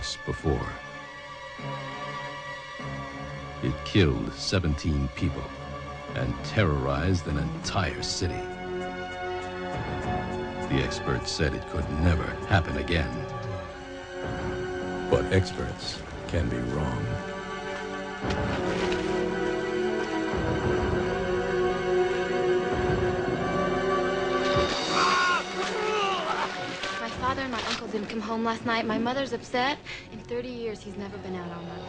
once before. It killed 17 people and terrorized an entire city. The experts said it could never happen again. But experts can be wrong. My father and my uncle didn't come home last night. My mother's upset. In 30 years, he's never been out all night.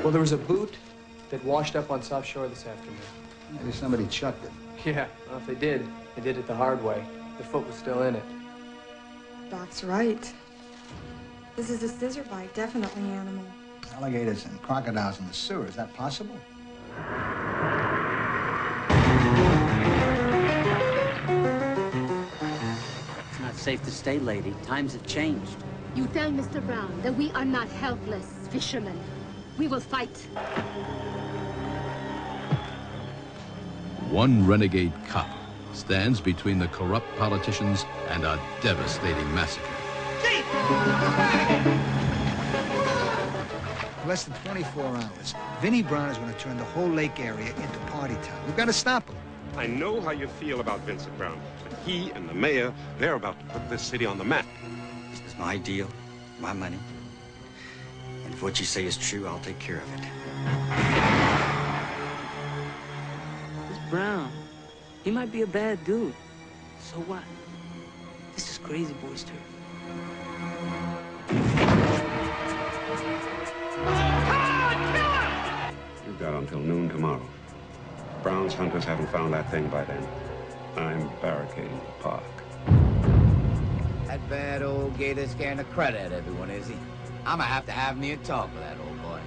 Well, there was a boot that washed up on South Shore this afternoon. Maybe somebody chucked it. Yeah, well, if they did it the hard way. The foot was still in it. Doc's right. This is a scissor bite, definitely animal. Alligators and crocodiles in the sewer, is that possible? It's not safe to stay, lady. Times have changed. You tell Mr. Brown that we are not helpless fishermen. We will fight. One renegade cop stands between the corrupt politicians and a devastating massacre. Less than 24 hours, Vinnie Brown is going to turn the whole lake area into party town. We've got to stop him. I know how you feel about Vincent Brown, but he and the mayor, they're about to put this city on the map. This is my deal, my money. And if what you say is true, I'll take care of it. This Brown, he might be a bad dude. So what? This is Crazy Boy's turf. You've got until noon tomorrow. Brown's hunters haven't found that thing by then. I'm barricading the park. That bad old gator's scaring the crud out of everyone, is he? I'm gonna have to have me a talk with that old boy.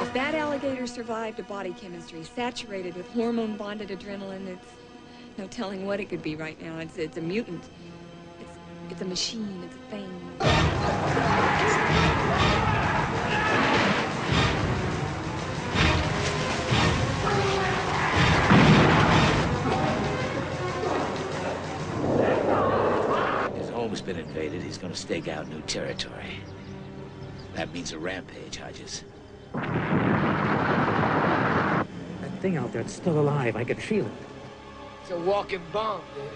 If that alligator survived a body chemistry saturated with hormone-bonded adrenaline, it's no telling what it could be right now. It's a mutant. It's a machine. It's a thing. His home's been invaded. He's gonna stake out new territory. That means a rampage, Hodges. That thing out there, it's still alive. I can feel it. It's a walking bomb, dude.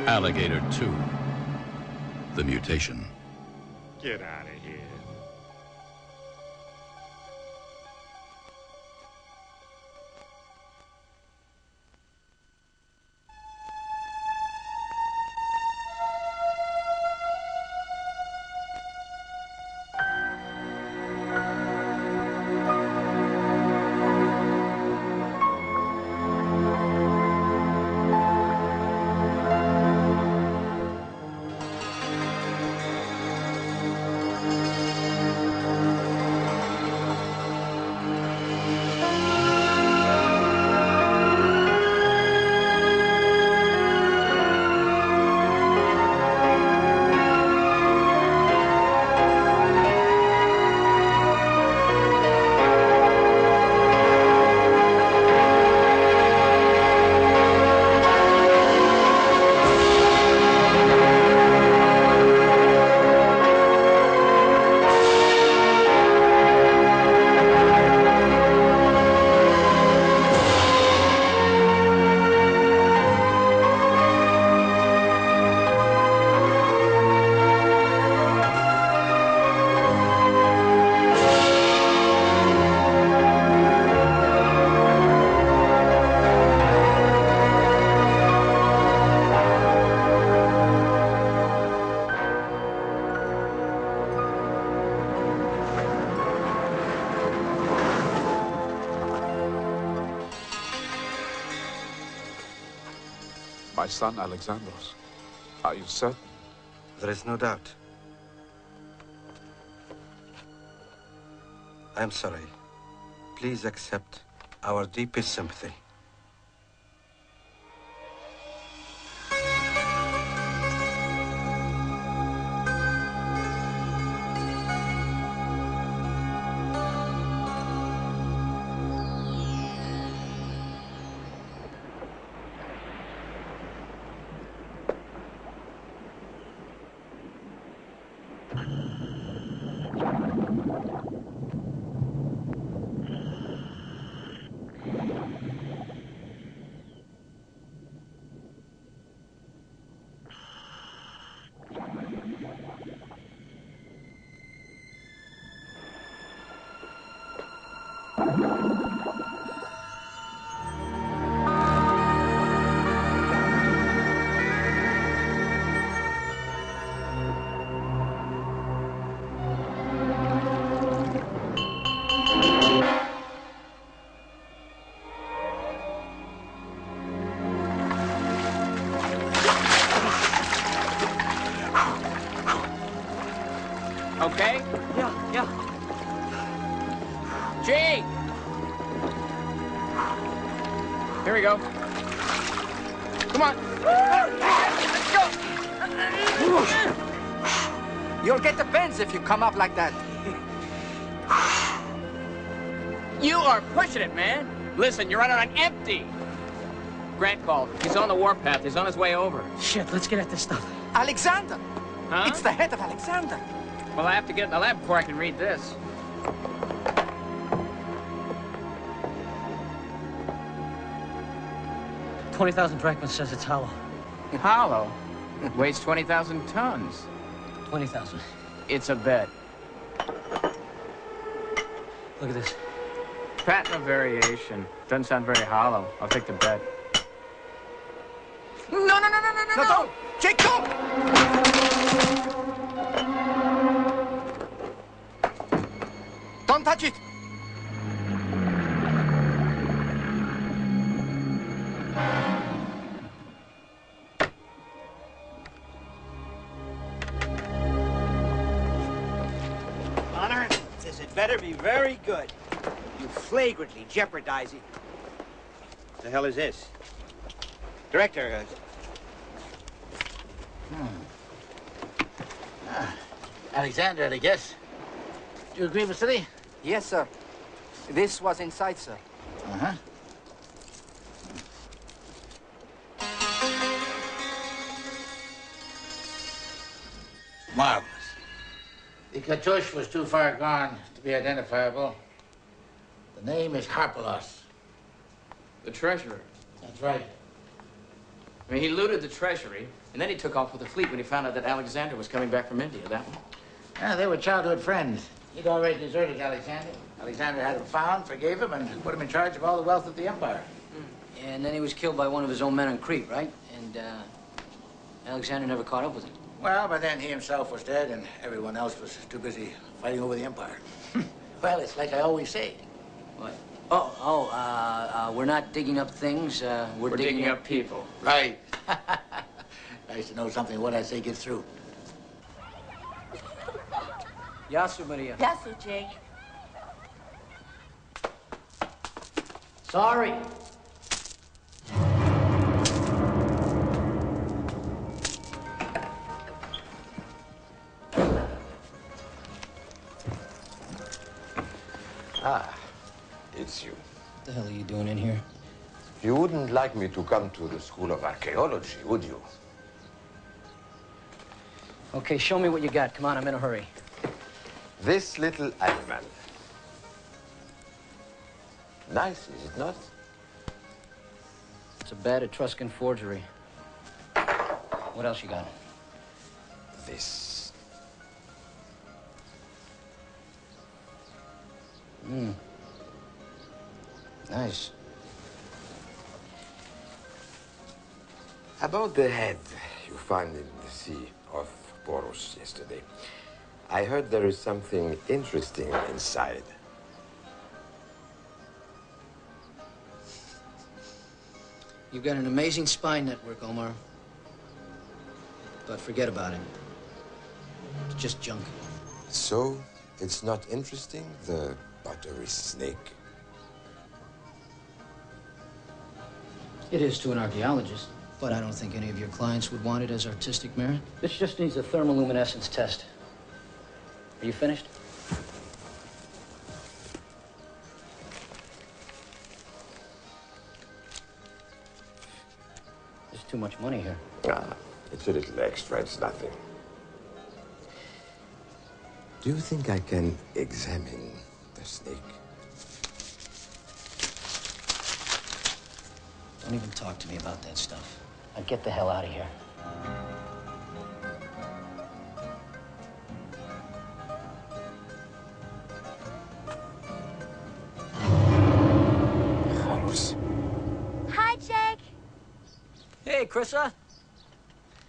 Alligator 2, The Mutation. Get out of here. son Alexander's. Are you certain? There is no doubt. I'm sorry. Please accept our deepest sympathy. Okay? Yeah. Gee! Here we go. Come on. Let's go! You'll get the bends if you come up like that. You are pushing it, man. Listen, you're running on empty. Grant called. He's on the warpath. He's on his way over. Shit, let's get at this stuff. Alexander! Huh? It's the head of Alexander. Well, I have to get in the lab before I can read this. $20,000 drachmas says it's hollow. Hollow? Weighs 20,000 tons. 20,000. It's a bet. Look at this. Patent of variation. Doesn't sound very hollow. I'll take the bet. No, don't! Jake, don't! Don't touch it! Honor, this had better be very good. You flagrantly jeopardize it. What the hell is this? Director, Alexander, I guess. Do you agree with City? Yes, sir. This was inside, sir. Uh-huh. Marvelous. The cartouche was too far gone to be identifiable. The name is Harpalos. The treasurer. That's right. I mean, he looted the treasury, and then he took off with the fleet when he found out that Alexander was coming back from India, that one. Yeah, they were childhood friends. He'd already deserted Alexander. Alexander had him found, forgave him, and put him in charge of all the wealth of the empire. And then he was killed by one of his own men on Crete, right? And Alexander never caught up with him. Well, by then he himself was dead, and everyone else was too busy fighting over the empire. Well, it's like I always say. What? We're not digging up things, we're digging up people. Right. Nice to know something of what I say gets through. Yasu, Maria. Yasu, Jake. Sorry. Ah, it's you. What the hell are you doing in here? You wouldn't like me to come to the School of Archaeology, would you? Okay, show me what you got. Come on, I'm in a hurry. This little animal. Nice, is it not? It's a bad Etruscan forgery. What else you got? This. Nice. About the head you found in the sea of Porus yesterday. I heard there is something interesting inside. You've got an amazing spine network, Omar. but forget about it. It's just junk. So, it's not interesting, the buttery snake? It is to an archaeologist, but I don't think any of your clients would want it as artistic merit. This just needs a thermoluminescence test. Are you finished? There's too much money here. Ah, it's a little extra, it's nothing. Do you think I can examine the snake? Don't even talk to me about that stuff. Now get the hell out of here. Hi, Jake. Hey, Chrissa.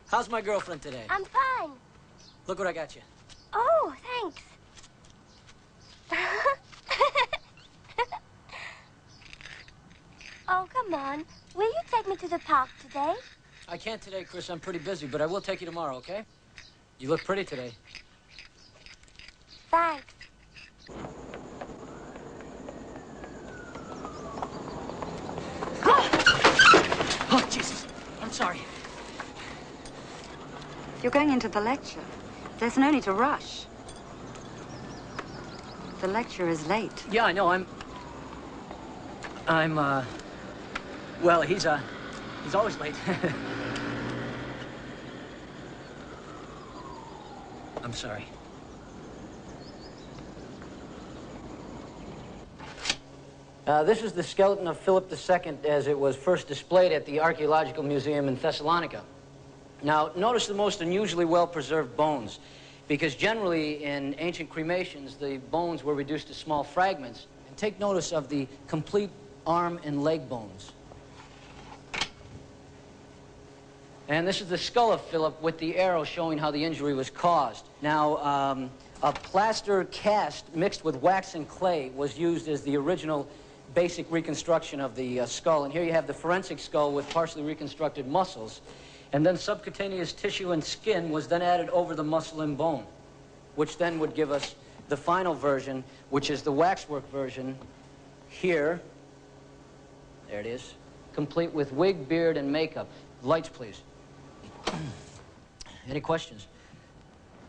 How's my girlfriend today? I'm fine. Look what I got you. Oh, thanks. Oh, come on. Will you take me to the park today? I can't today, Chris. I'm pretty busy, but I will take you tomorrow, okay? You look pretty today. Thanks. Oh, Jesus. I'm sorry. You're going into the lecture. There's no need to rush. The lecture is late. Yeah, I know. Well, he's always late. I'm sorry. This is the skeleton of Philip II as it was first displayed at the Archaeological Museum in Thessalonica. Now, notice the most unusually well-preserved bones, because generally in ancient cremations, the bones were reduced to small fragments. And take notice of the complete arm and leg bones. And this is the skull of Philip with the arrow showing how the injury was caused. Now, a plaster cast mixed with wax and clay was used as the original basic reconstruction of the skull. And here you have the forensic skull with partially reconstructed muscles. And then subcutaneous tissue and skin was then added over the muscle and bone, which then would give us the final version, which is the waxwork version here. There it is, complete with wig, beard, and makeup. Lights, please. Any questions?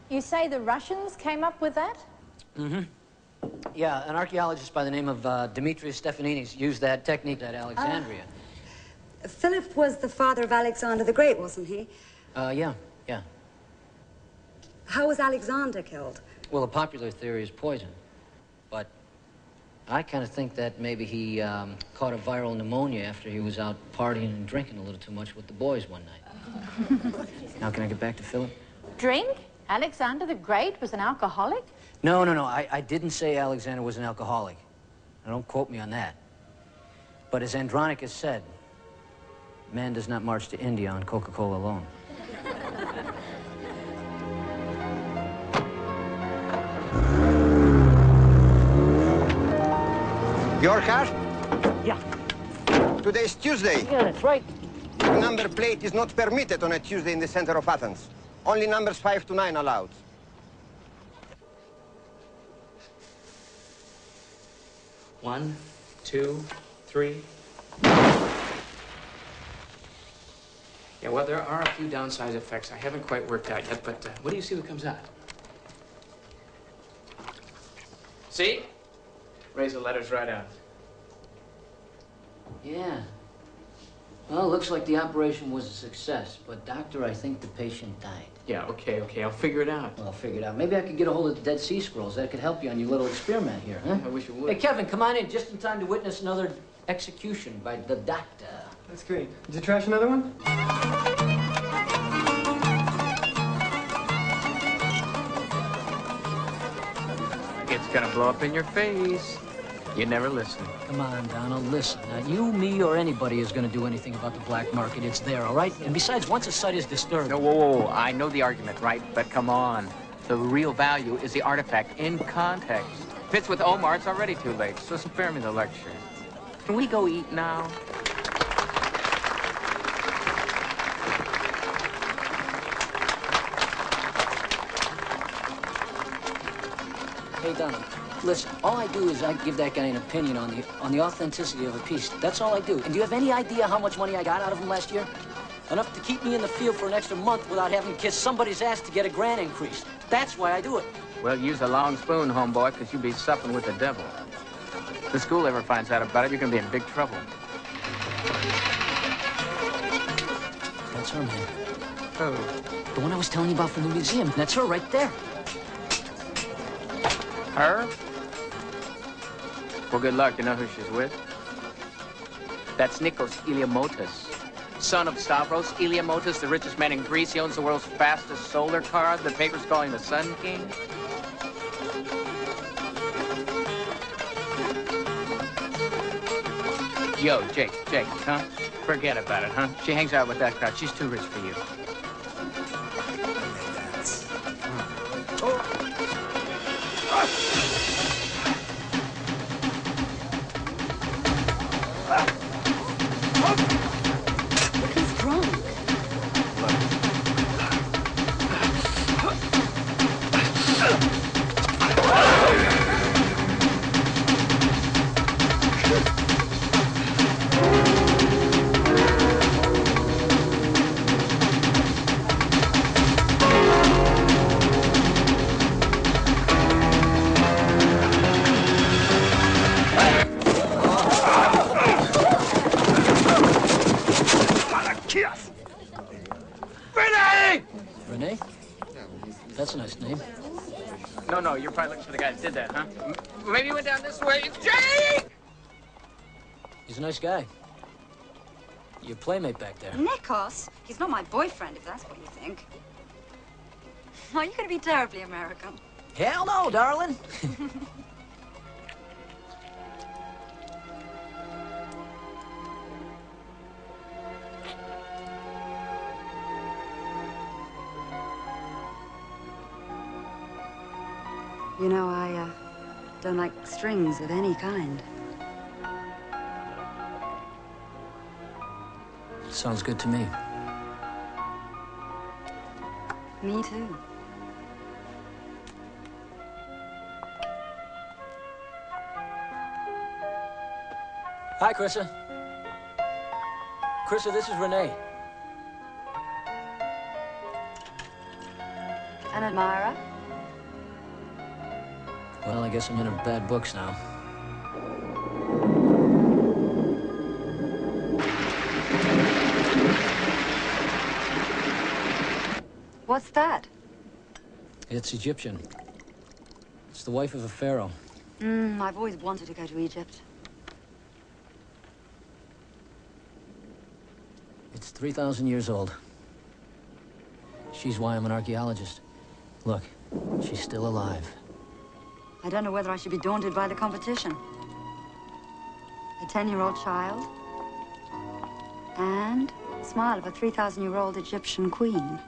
You say the Russians came up with that? Mm-hmm. Yeah, an archaeologist by the name of Demetrius Stephanides used that technique at Alexandria. Philip was the father of Alexander the Great, wasn't he? Yeah. How was Alexander killed? Well, the popular theory is poison. But I kind of think that maybe he caught a viral pneumonia after he was out partying and drinking a little too much with the boys one night. Now, can I get back to Philip? Drink? Alexander the Great was an alcoholic? No. I didn't say Alexander was an alcoholic. Now, don't quote me on that. But as Andronicus said, man does not march to India on Coca-Cola alone. Your car? Yeah. Today's Tuesday. Yeah, that's right. Number plate is not permitted on a Tuesday in the center of Athens. Only numbers 5 to 9 allowed. One, two, three. Yeah, well, there are a few downside effects I haven't quite worked out yet, but what do you see that comes out? See? Raise the letters right out. Yeah. Well, looks like the operation was a success, but doctor, I think the patient died. Yeah, okay, I'll figure it out. Well, I'll figure it out. Maybe I could get a hold of the Dead Sea Scrolls. That could help you on your little experiment here, huh? I wish it would. Hey, Kevin, come on in just in time to witness another execution by the doctor. That's great. Did you trash another one? It's gonna blow up in your face. You never listen. Come on, Donald, listen. Now, you, me, or anybody is going to do anything about the black market. It's there, all right? And besides, once a site is disturbed... No, whoa. I know the argument, right? But come on. The real value is the artifact in context. If it's with Omar, it's already too late, so spare me the lecture. Can we go eat now? Hey, Donna, listen, all I do is I give that guy an opinion on the authenticity of a piece. That's all I do. And do you have any idea how much money I got out of him last year? Enough to keep me in the field for an extra month without having to kiss somebody's ass to get a grand increase. That's why I do it. Well, use a long spoon, homeboy, because you'll be supping with the devil. If the school ever finds out about it, you're going to be in big trouble. That's her, man. Oh. The one I was telling you about from the museum. That's her right there. Her? Well, good luck. You know who she's with? That's Nikos Iliamotis, son of Stavros Iliamotis, the richest man in Greece. He owns the world's fastest solar car. The papers call him the Sun King. Yo, Jake, huh? Forget about it, huh? She hangs out with that crowd. She's too rich for you. He's drunk. Renee? That's a nice name. No, you're probably looking for the guy that did that, huh? Maybe he went down this way. It's Jake! He's a nice guy. Your playmate back there. Nikos? He's not my boyfriend, if that's what you think. Are you going to be terribly American? Hell no, darling. You know, I don't like strings of any kind. Sounds good to me. Me too. Hi, Chrissa. Chrissa, this is Renee. An admirer? Well, I guess I'm in her bad books now. What's that? It's Egyptian. It's the wife of a pharaoh. I've always wanted to go to Egypt. It's 3,000 years old. She's why I'm an archaeologist. Look, she's still alive. I don't know whether I should be daunted by the competition. A 10-year-old child and the smile of a 3,000-year-old Egyptian queen.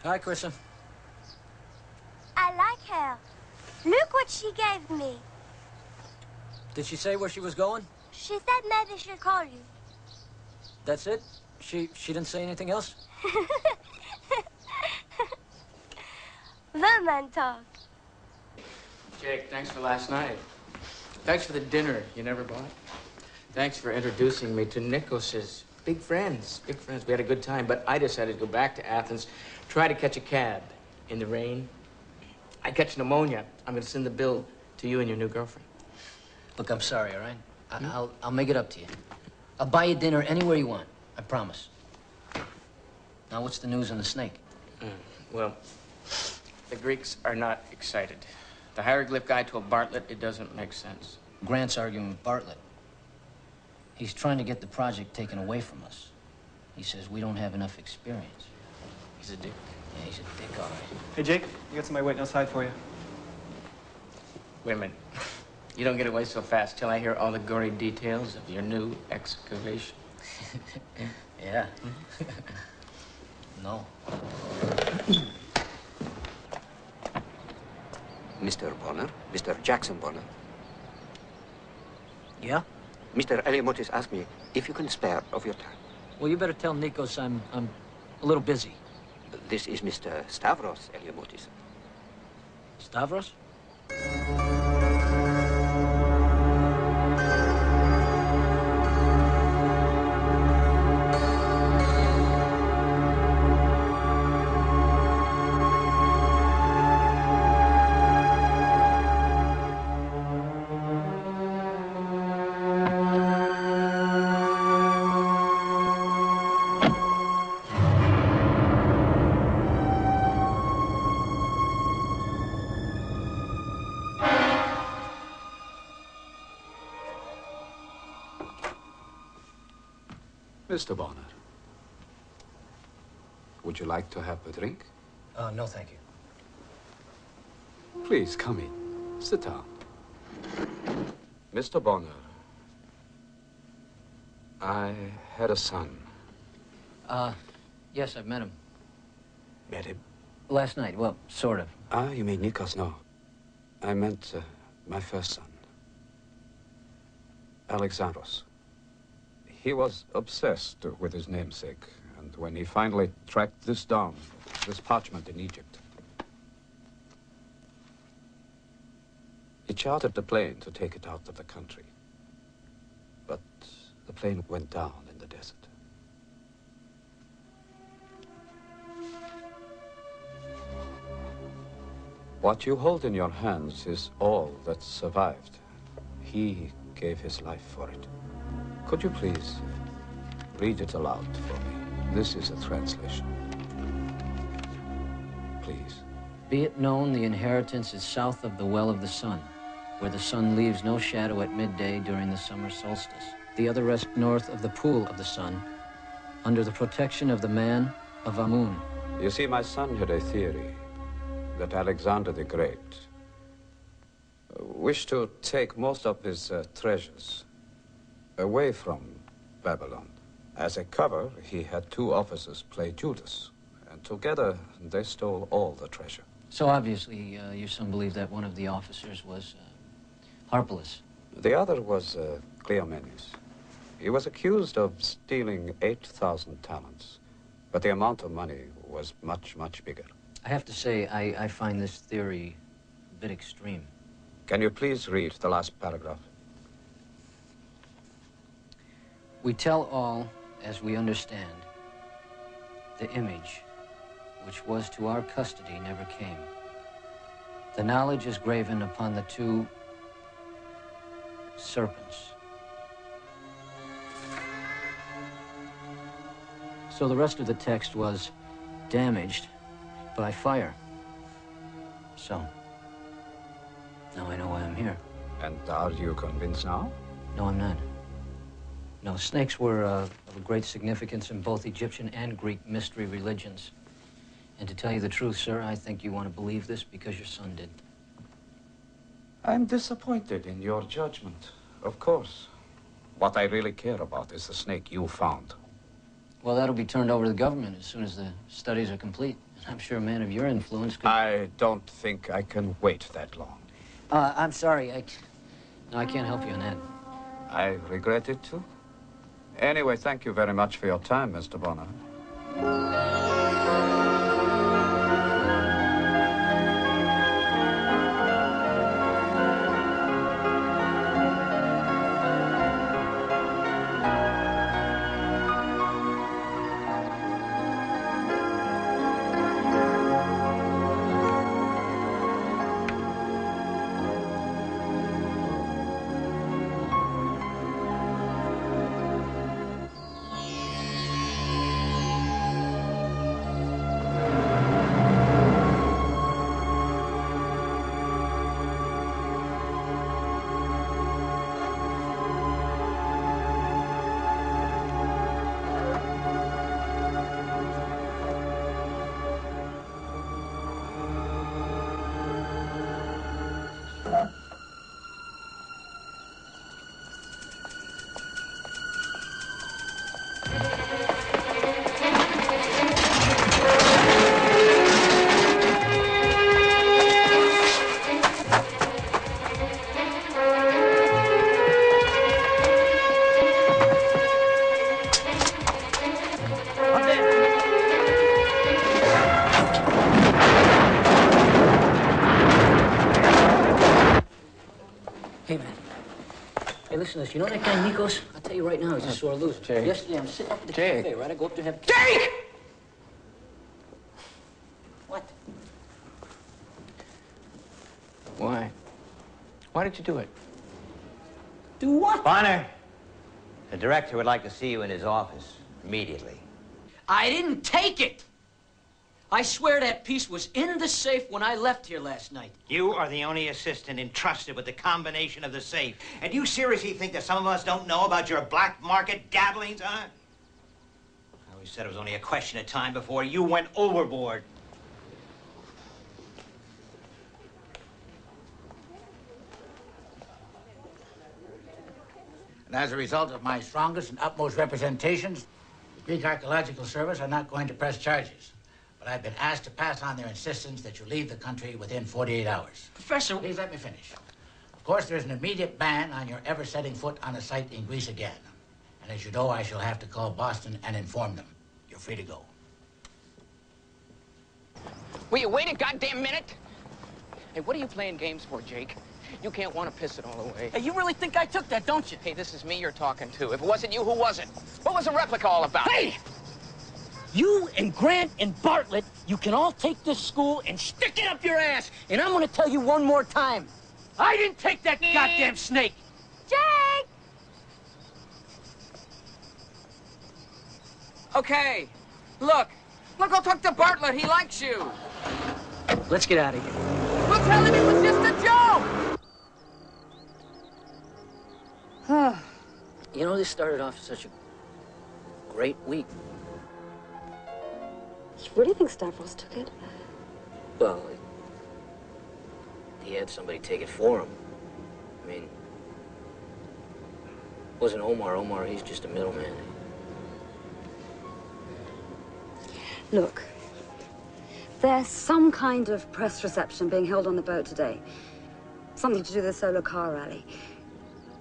Hi, Krista. I like her. Look what she gave me. Did she say where she was going? She said maybe she'll call you. That's it? She didn't say anything else? Woman talk. Jake, thanks for last night. Thanks for the dinner you never bought. Thanks for introducing me to Nikos's big friends. Big friends. We had a good time, but I decided to go back to Athens, try to catch a cab in the rain. I catch pneumonia. I'm going to send the bill to you and your new girlfriend. Look, I'm sorry, all right? I'll make it up to you. I'll buy you dinner anywhere you want. I promise. Now, what's the news on the snake? Well, the Greeks are not excited. The hieroglyph guy told Bartlett it doesn't make sense. Grant's arguing with Bartlett. He's trying to get the project taken away from us. He says we don't have enough experience. He's a dick. Yeah, he's a dick, all right. Hey, Jake, you got somebody waiting outside for you. Wait a minute. You don't get away so fast till I hear all the gory details of your new excavation. Yeah. No. Mr. Bonner, Mr. Jackson Bonner. Yeah? Mr. Eliomotis asked me if you can spare of your time. Well, you better tell Nikos I'm a little busy. This is Mr. Stavros Eliomotis. Stavros? Mr. Bonner, would you like to have a drink? No, thank you. Please, come in. Sit down. Mr. Bonner, I had a son. Yes, I've met him. Met him? Last night, well, sort of. Ah, you mean Nikos? No. I meant my first son, Alexandros. He was obsessed with his namesake, and when he finally tracked this down, this parchment in Egypt, he chartered a plane to take it out of the country. But the plane went down in the desert. What you hold in your hands is all that survived. He gave his life for it. Could you please read it aloud for me? This is a translation. Please. Be it known, the inheritance is south of the well of the sun, where the sun leaves no shadow at midday during the summer solstice. The other rest north of the pool of the sun, under the protection of the man of Amun. You see, my son had a theory that Alexander the Great wished to take most of his treasures away from Babylon. As a cover, he had two officers play Judas, and together they stole all the treasure. So obviously, your son believed that one of the officers was Harpalus. The other was Cleomenes. He was accused of stealing 8,000 talents, but the amount of money was much, much bigger. I have to say, I find this theory a bit extreme. Can you please read the last paragraph? We tell all, as we understand, the image, which was to our custody, never came. The knowledge is graven upon the two serpents. So the rest of the text was damaged by fire. So, now I know why I'm here. And are you convinced now? No, I'm not. No, snakes were of a great significance in both Egyptian and Greek mystery religions. And to tell you the truth, sir, I think you want to believe this because your son did. I'm disappointed in your judgment, of course. What I really care about is the snake you found. Well, that'll be turned over to the government as soon as the studies are complete. I'm sure a man of your influence could... I don't think I can wait that long. I'm sorry. No, I can't help you on that. I regret it, too. Anyway, thank you very much for your time, Mr. Bonner. You know that guy, Nikos? I'll tell you right now, he's a sore loser. Jake. Yesterday, I'm sitting up at the Jake. cafe, right? I go up to him. Jake! What? Why? Why did you do it? Do what? Bonner, the director would like to see you in his office immediately. I didn't take it! I swear that piece was in the safe when I left here last night. You are the only assistant entrusted with the combination of the safe. And you seriously think that some of us don't know about your black market dabblings, huh? I always said it was only a question of time before you went overboard. And as a result of my strongest and utmost representations, the Greek Archaeological Service are not going to press charges. But I've been asked to pass on their insistence that you leave the country within 48 hours. Professor... Please let me finish. Of course, there's an immediate ban on your ever setting foot on a site in Greece again. And as you know, I shall have to call Boston and inform them. You're free to go. Will you wait a goddamn minute? Hey, what are you playing games for, Jake? You can't want to piss it all away. Hey, you really think I took that, don't you? Hey, this is me you're talking to. If it wasn't you, who was it? What was the replica all about? Hey! You and Grant and Bartlett, you can all take this school and stick it up your ass. And I'm going to tell you one more time. I didn't take that goddamn snake. Jake! Okay. Look, I'll talk to Bartlett. He likes you. Let's get out of here. We'll tell him it was just a joke. You know, this started off as such a great week. You really think Stavros took it? Well, he had somebody take it for him. I mean, it wasn't Omar. Omar, he's just a middleman. Look, there's some kind of press reception being held on the boat today. Something to do with the solar car rally.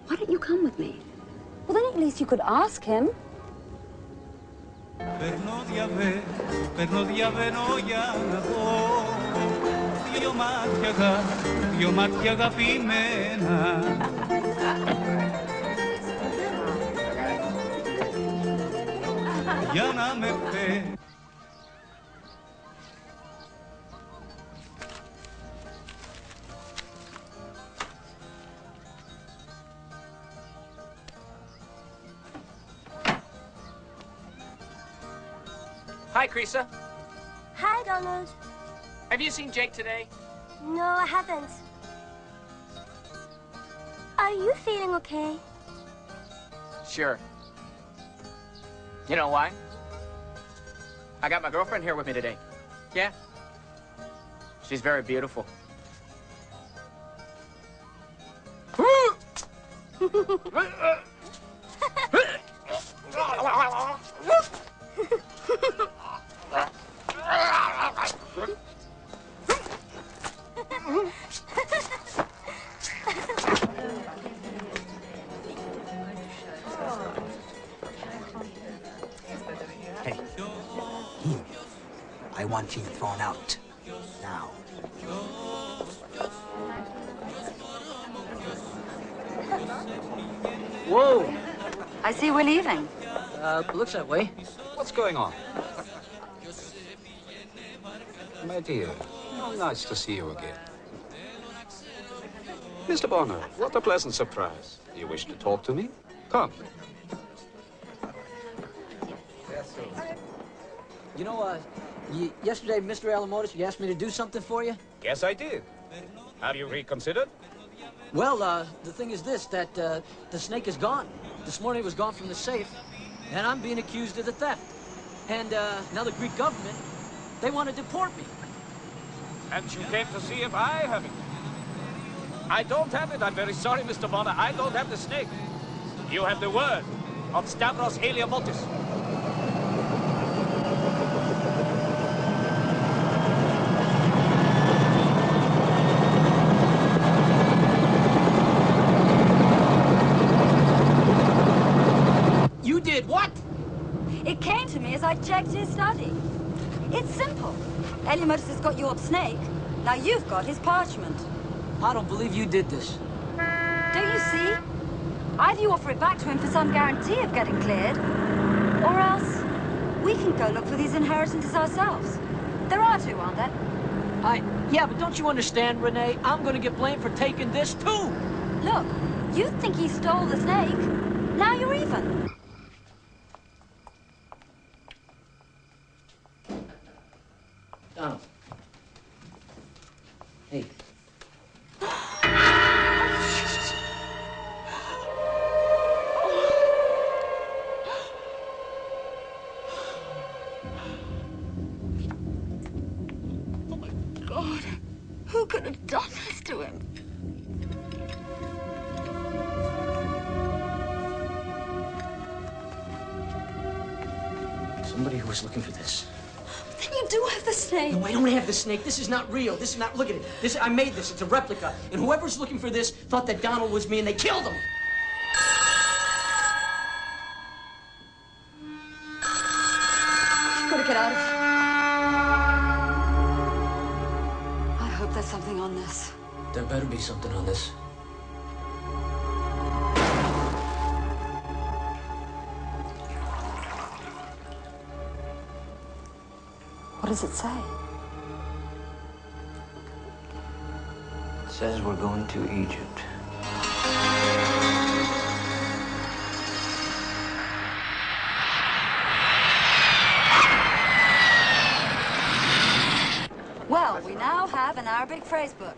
Why don't you come with me? Well, then at least you could ask him. Περνώ διαβαίνω για να δω δυο μάτια αγαπημένα. Για να με φέρει. Hi, Creasa. Hi, Donald. Have you seen Jake today? No, I haven't. Are you feeling okay? Sure. You know why? I got my girlfriend here with me today. Yeah. She's very beautiful. Hey, here. I want you thrown out. Now. Whoa! I see we're leaving. Looks that way. What's going on? My dear, how nice to see you again. Mr. Bonner, what a pleasant surprise. You wish to talk to me? Come. You know, yesterday, Mr. Alamotis, you asked me to do something for you? Yes, I did. Have you reconsidered? Well, the thing is this, that the snake is gone. This morning it was gone from the safe, and I'm being accused of the theft. And now the Greek government, they want to deport me. And you came to see if I have it. I don't have it. I'm very sorry, Mr. Bonner. I don't have the snake. You have the word of Stavros Heliamotis. You did what? It came to me as I checked his study. It's simple. Heliamotis has got your snake. Now you've got his parchment. I don't believe you did this. Don't you see? Either you offer it back to him for some guarantee of getting cleared, or else we can go look for these inheritances ourselves. There are two, aren't there? Yeah, but don't you understand, Renee? I'm gonna get blamed for taking this, too! Look, you think he stole the snake. Now you're even. Donald. Hey. Oh my God. Who could have done this to him? Somebody who was looking for this. Then you do have the snake. No, I don't have the snake. This is not real. This is not... Look at it. I made this. It's a replica. And whoever's looking for this thought that Donald was me, and they killed him. You've got to get out of here. I hope there's something on this. There better be something on this. What does it say? It says we're going to Egypt. Well, we now have an Arabic phrase book.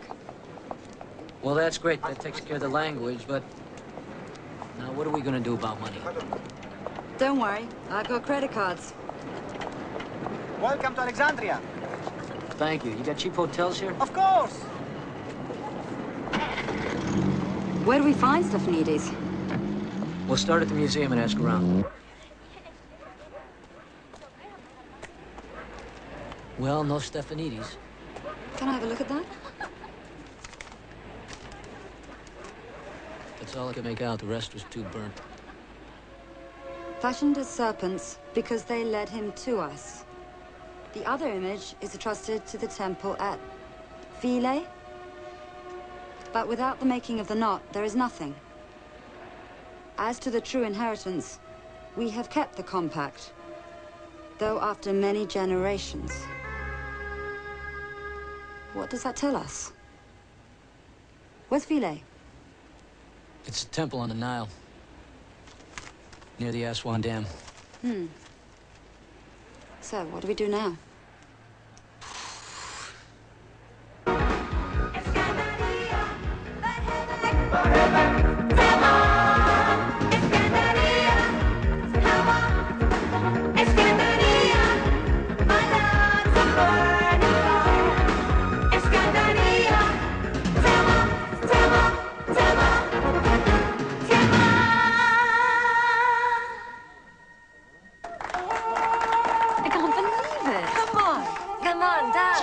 Well, that's great. That takes care of the language, but... Now, what are we gonna do about money? Don't worry, I've got credit cards. Welcome to Alexandria. Thank you. You got cheap hotels here? Of course. Where do we find Stephanides? We'll start at the museum and ask around. Well, no Stephanides. Can I have a look at that? That's all I could make out. The rest was too burnt. Fashioned as serpents because they led him to us. The other image is entrusted to the temple at Philae. But without the making of the knot, there is nothing. As to the true inheritance, we have kept the compact, though after many generations. What does that tell us? Where's Philae? It's a temple on the Nile, near the Aswan Dam. So, what do we do now? on, dance.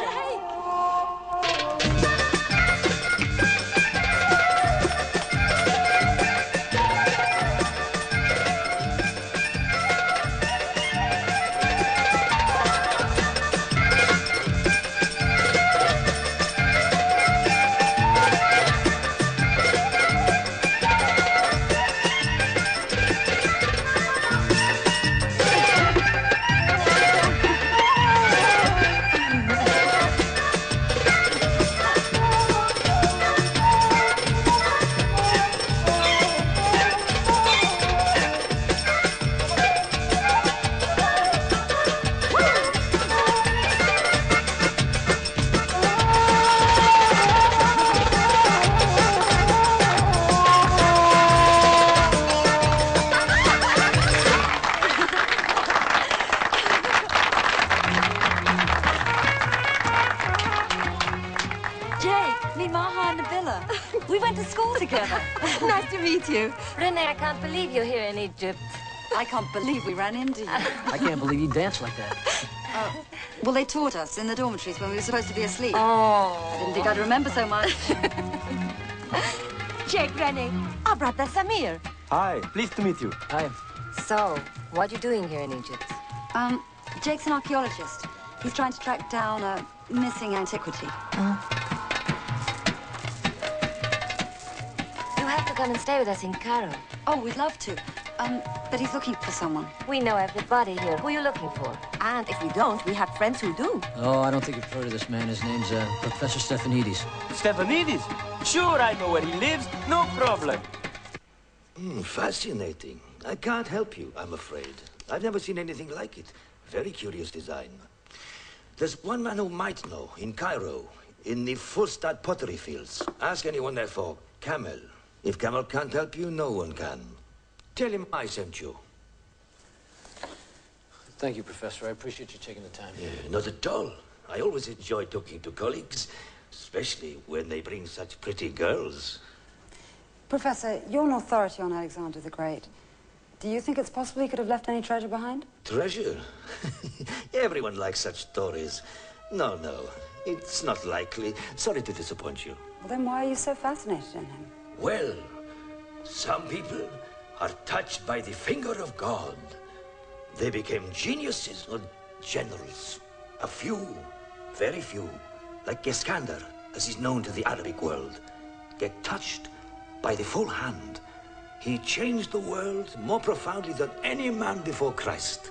Nice to meet you. Renee, I can't believe you're here in Egypt. I can't believe we ran into you. I can't believe you dance like that. Well, they taught us in the dormitories when we were supposed to be asleep. Oh. I didn't think I'd remember so much. Jake, Renee, our brother Samir. Hi, pleased to meet you. Hi. So, what are you doing here in Egypt? Jake's an archaeologist. He's trying to track down a missing antiquity. You have to come and stay with us in Cairo. Oh, we'd love to. But he's looking for someone. We know everybody here. Who are you looking for? And if we don't, we have friends who do. Oh, I don't think you've heard of this man. His name's Professor Stephanides. Stephanides? Sure, I know where he lives. No problem. Fascinating. I can't help you, I'm afraid. I've never seen anything like it. Very curious design. There's one man who might know, in Cairo, in the Fustat pottery fields. Ask anyone there for Camel. If Camel can't help you, no one can. Tell him I sent you. Thank you, Professor. I appreciate you taking the time. Not at all. I always enjoy talking to colleagues, especially when they bring such pretty girls. Professor, you're an authority on Alexander the Great. Do you think it's possible he could have left any treasure behind? Treasure? Everyone likes such stories. No, it's not likely. Sorry to disappoint you. Well, then why are you so fascinated in him? Well, some people are touched by the finger of God. They became geniuses or generals. A few, very few, like Iskander, as is known to the Arabic world, get touched by the full hand. He changed the world more profoundly than any man before Christ.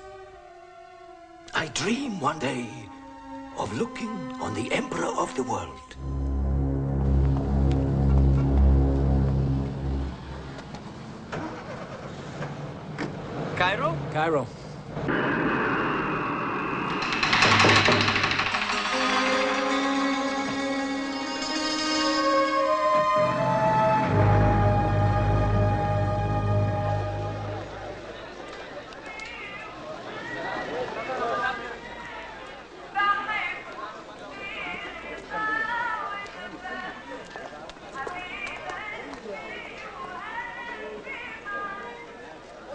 I dream one day of looking on the emperor of the world. Cairo? Cairo.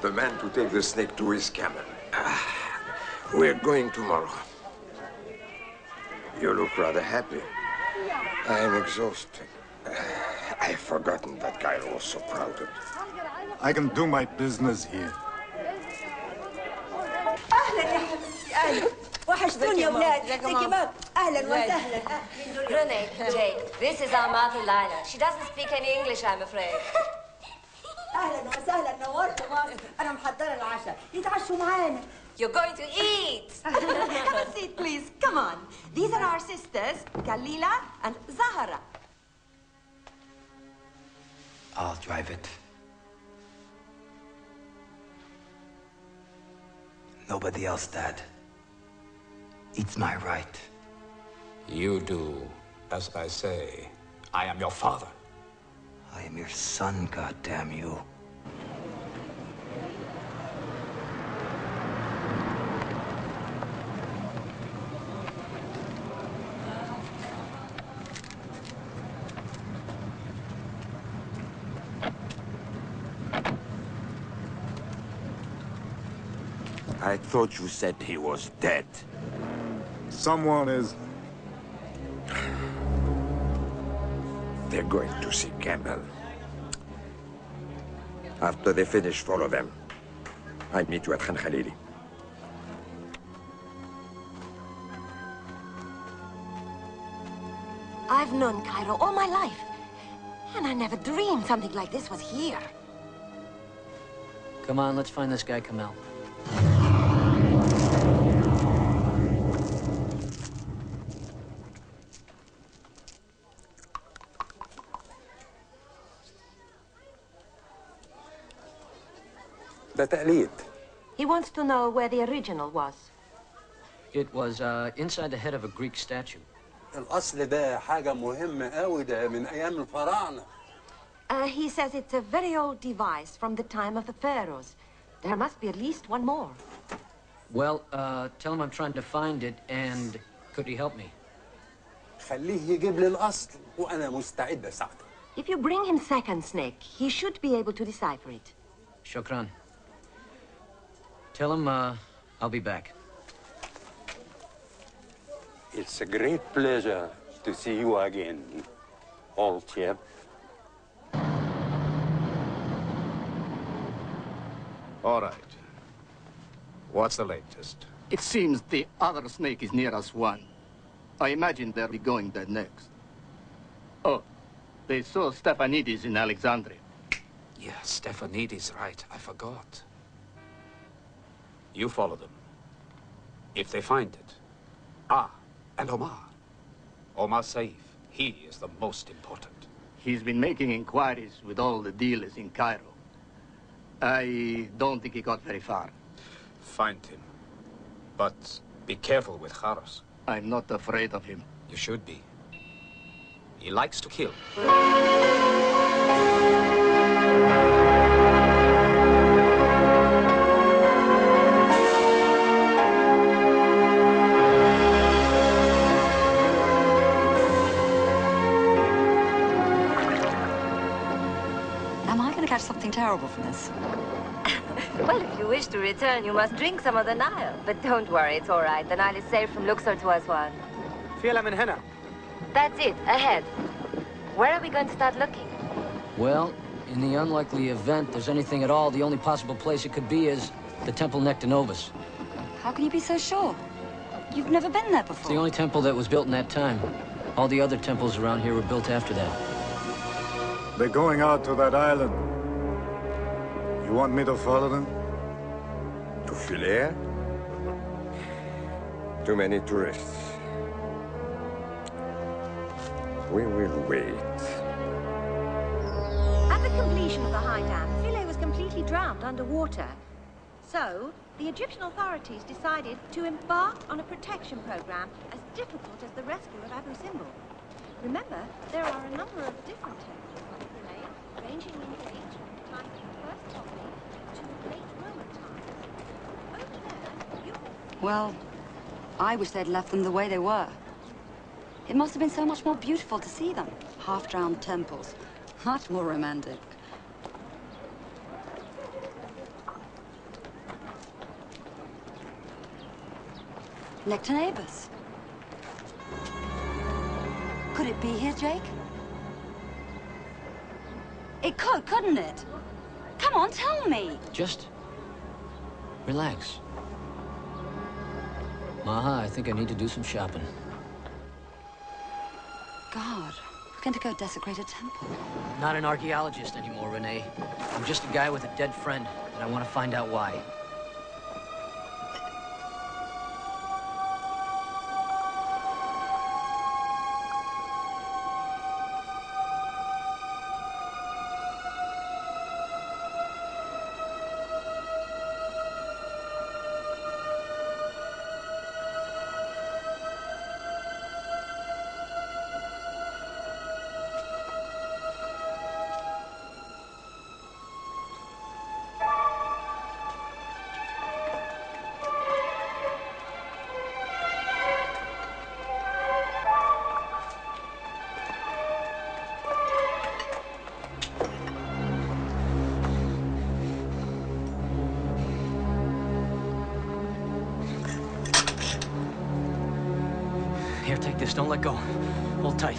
The man to take the snake to his camel. We're going tomorrow. You look rather happy. I am exhausted. I've forgotten that Cairo was so crowded. I can do my business here. اهلا يا حبيبتي اهلا وحشتوني يا اولاد زي كمان اهلا وسهلا Renee, Jake, this is our mother Lila. She doesn't speak any English, I'm afraid. اهلا وسهلا نورتوا مصر انا محضره العشاء يتعشوا معانا. You're going to eat. Have a seat, please. Come on. These are our sisters, Galila and Zahara. I'll drive it. Nobody else, Dad. It's my right. You do as I say. I am your father. I am your son, goddamn you. I thought you said he was dead. Someone is they're going to see Camel. After they finish 4 of them, I'll meet you at Khan Khalili. I've known Cairo all my life, and I never dreamed something like this was here. Come on, let's find this guy, Kamel. ده تقليد. He wants to know where the original was. It was inside the head of a Greek statue. الأصل ده حاجة مهمة قوي، ده من أيام الفراعنة. He says it's a very old device from the time of the pharaohs. There must be at least one more. Well, tell him I'm trying to find it, and could he help me? خليه يجيب لي الأصل وأنا مستعد أساعده. If you bring him second snake, he should be able to decipher it. Shukran. Tell him I'll be back. It's a great pleasure to see you again, old chap. All right. What's the latest? It seems the other snake is near us one. I imagine they'll be going there next. Oh, they saw Stephanides in Alexandria. Yeah, Stephanides, right. I forgot. You follow them. If they find it. And Omar. Omar Saif. He is the most important. He's been making inquiries with all the dealers in Cairo. I don't think he got very far. Find him. But be careful with Kharos. I'm not afraid of him. You should be. He likes to kill. Catch something terrible from this. Well, if you wish to return, you must drink some of the Nile. But don't worry, it's all right. The Nile is safe from Luxor to Aswan. فيلا من هنا. That's it, ahead. Where are we going to start looking? Well, in the unlikely event there's anything at all, the only possible place it could be is the Temple Nectanovus. How can you be so sure? You've never been there before. It's the only temple that was built in that time. All the other temples around here were built after that. They're going out to that island. You want me to follow them? To Philae? Too many tourists. We will wait. At the completion of the high dam, Philae was completely drowned underwater. So, the Egyptian authorities decided to embark on a protection program as difficult as the rescue of Abu Simbel. Remember, there are a number of different temples on Philae, ranging in age from the time of the first Ptolemy to late Roman times. Over there, you... Well, I wish they'd left them the way they were. It must have been so much more beautiful to see them. Half-drowned temples. Much more romantic. Nectanebus. Could it be here, Jake? It could, couldn't it? Come on, tell me. Just relax. Maha, I think I need to do some shopping. God, we're going to go desecrate a temple. Not an archaeologist anymore, Renee. I'm just a guy with a dead friend, and I want to find out why. Here, take this. Don't let go. Hold tight.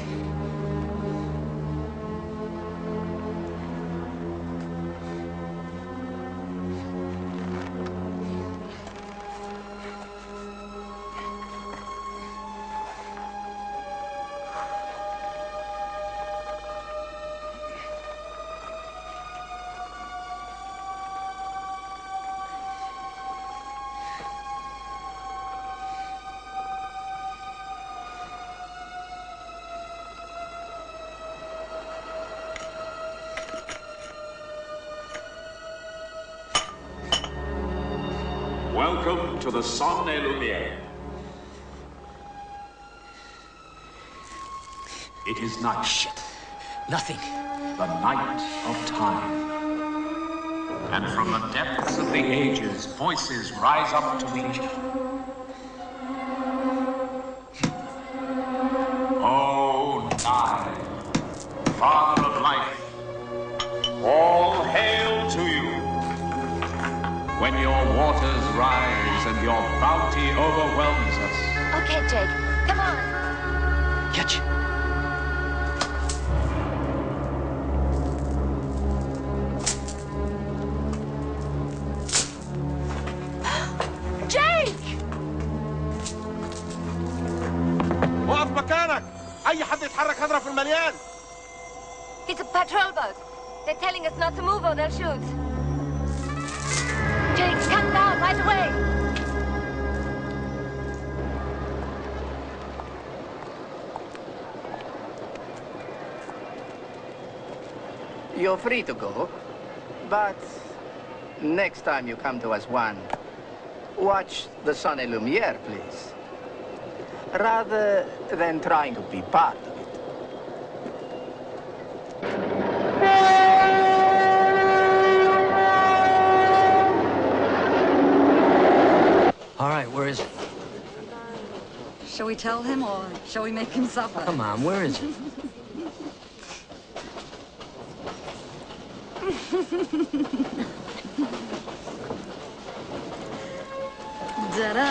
to the Son et Lumière. It is night. Shit. Nothing. The night of time. And from the depths of the ages, voices rise up to meet you. O Nile, Father of life, all hail to you. When your waters rise and your bounty overwhelms us. Okay, Jake, come on. Catch. وقف مكانك! أي حد يتحرك هضرب في المليان! It's a patrol boat. They're telling us not to move or they'll shoot. Jake, come down right away! You're free to go, but next time you come to us one, watch the Son et Lumière, please. Rather than trying to be part of it. All right, where is it? Shall we tell him or shall we make him suffer? Come on, where is it? Ta-da!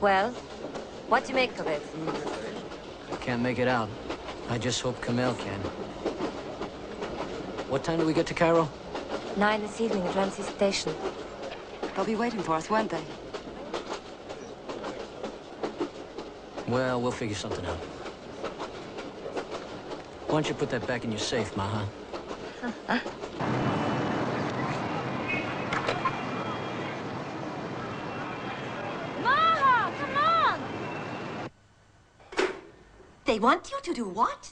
Well, what do you make of it? I can't make it out. I just hope Kamel can. What time do we get to Cairo? 9 this evening at Ramsey Station. They'll be waiting for us, won't they? Well, we'll figure something out. Why don't you put that back in your safe, Maha? Maha, come on! They want you to do what?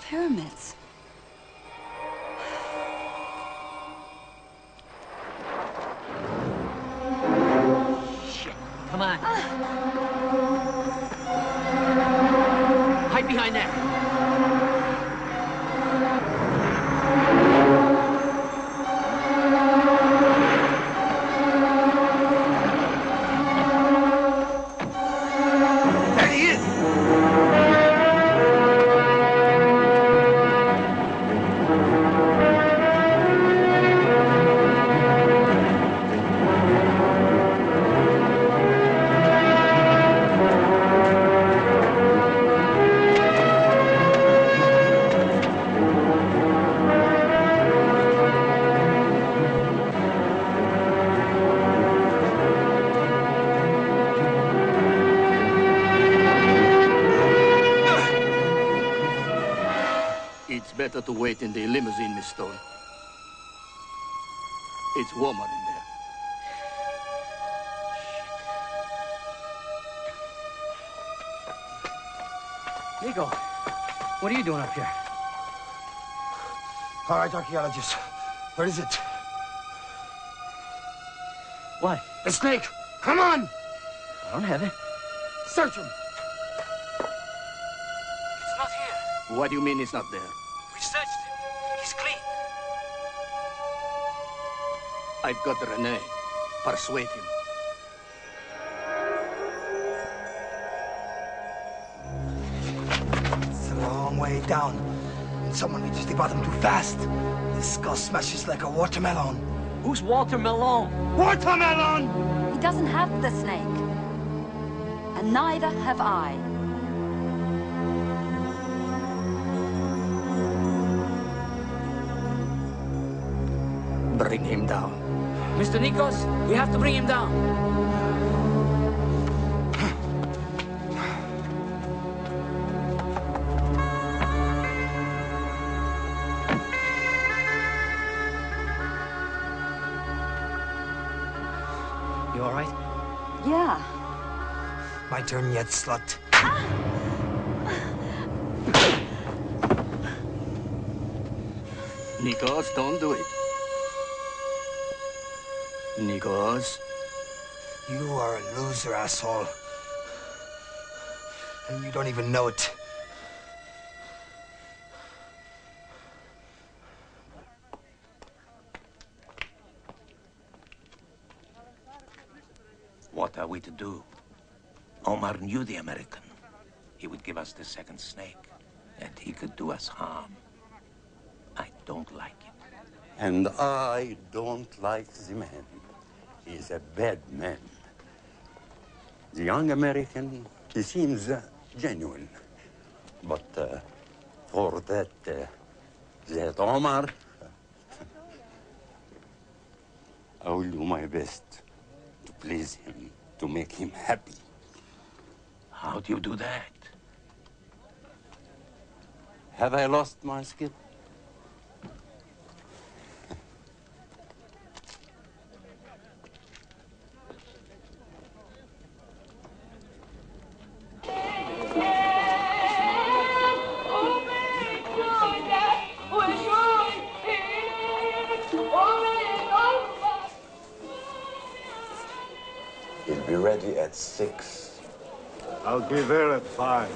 Pyramids. Shit. Come on. Hide behind that. It's better to wait in the limousine, Miss Stone. It's warmer in there. Nico, what are you doing up here? All right, archaeologist. Where is it? What? The snake! Come on! I don't have it. Search him! It's not here. What do you mean it's not there? We searched him. He's clean. I've got Renee. Persuade him. It's a long way down. And someone reaches the bottom too fast. His skull smashes like a watermelon. Who's Walter Malone? Watermelon! He doesn't have the snake. And neither have I. Bring him down. Mr. Nikos, we have to bring him down. You all right? Yeah. My turn yet, slut. Nikos, don't do it. Nikos. You are a loser, asshole. And you don't even know it. What are we to do? Omar knew the American. He would give us the second snake, and he could do us harm. I don't like it. And I don't like the man. He's a bad man. The young American, he seems genuine. But for that Omar, I will do my best to please him, to make him happy. How do you do that? Have I lost my skill? He'll be ready at 6. I'll be there at 5.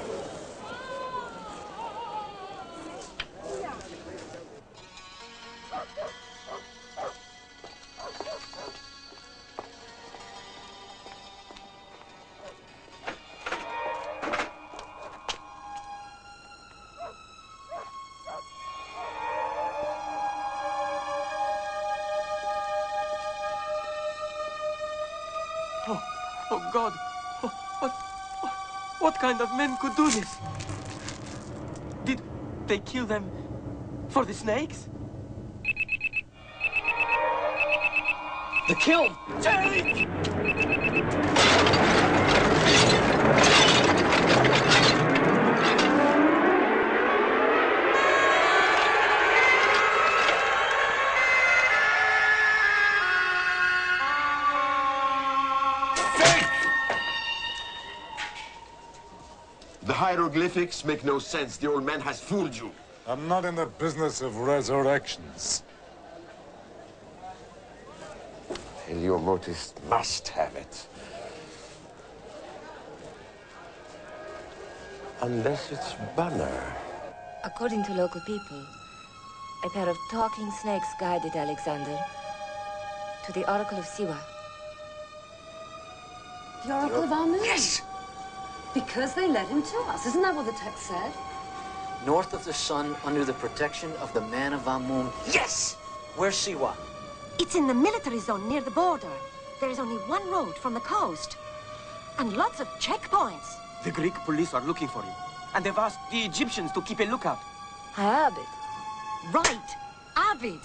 Oh, God. What kind of men could do this? Did they kill them for the snakes? The kiln! Charlie! The hieroglyphics make no sense. The old man has fooled you. I'm not in the business of resurrections. Your Motis must have it. Unless it's Banner. According to local people, a pair of talking snakes guided Alexander to the Oracle of Siwa. The Oracle of Amun? Yes! Because they led him to us. Isn't that what the text said? North of the sun, under the protection of the man of Amun. Yes! Where's Siwa? It's in the military zone near the border. There is only one road from the coast. And lots of checkpoints. The Greek police are looking for you. And they've asked the Egyptians to keep a lookout. Abid. Right. Abid.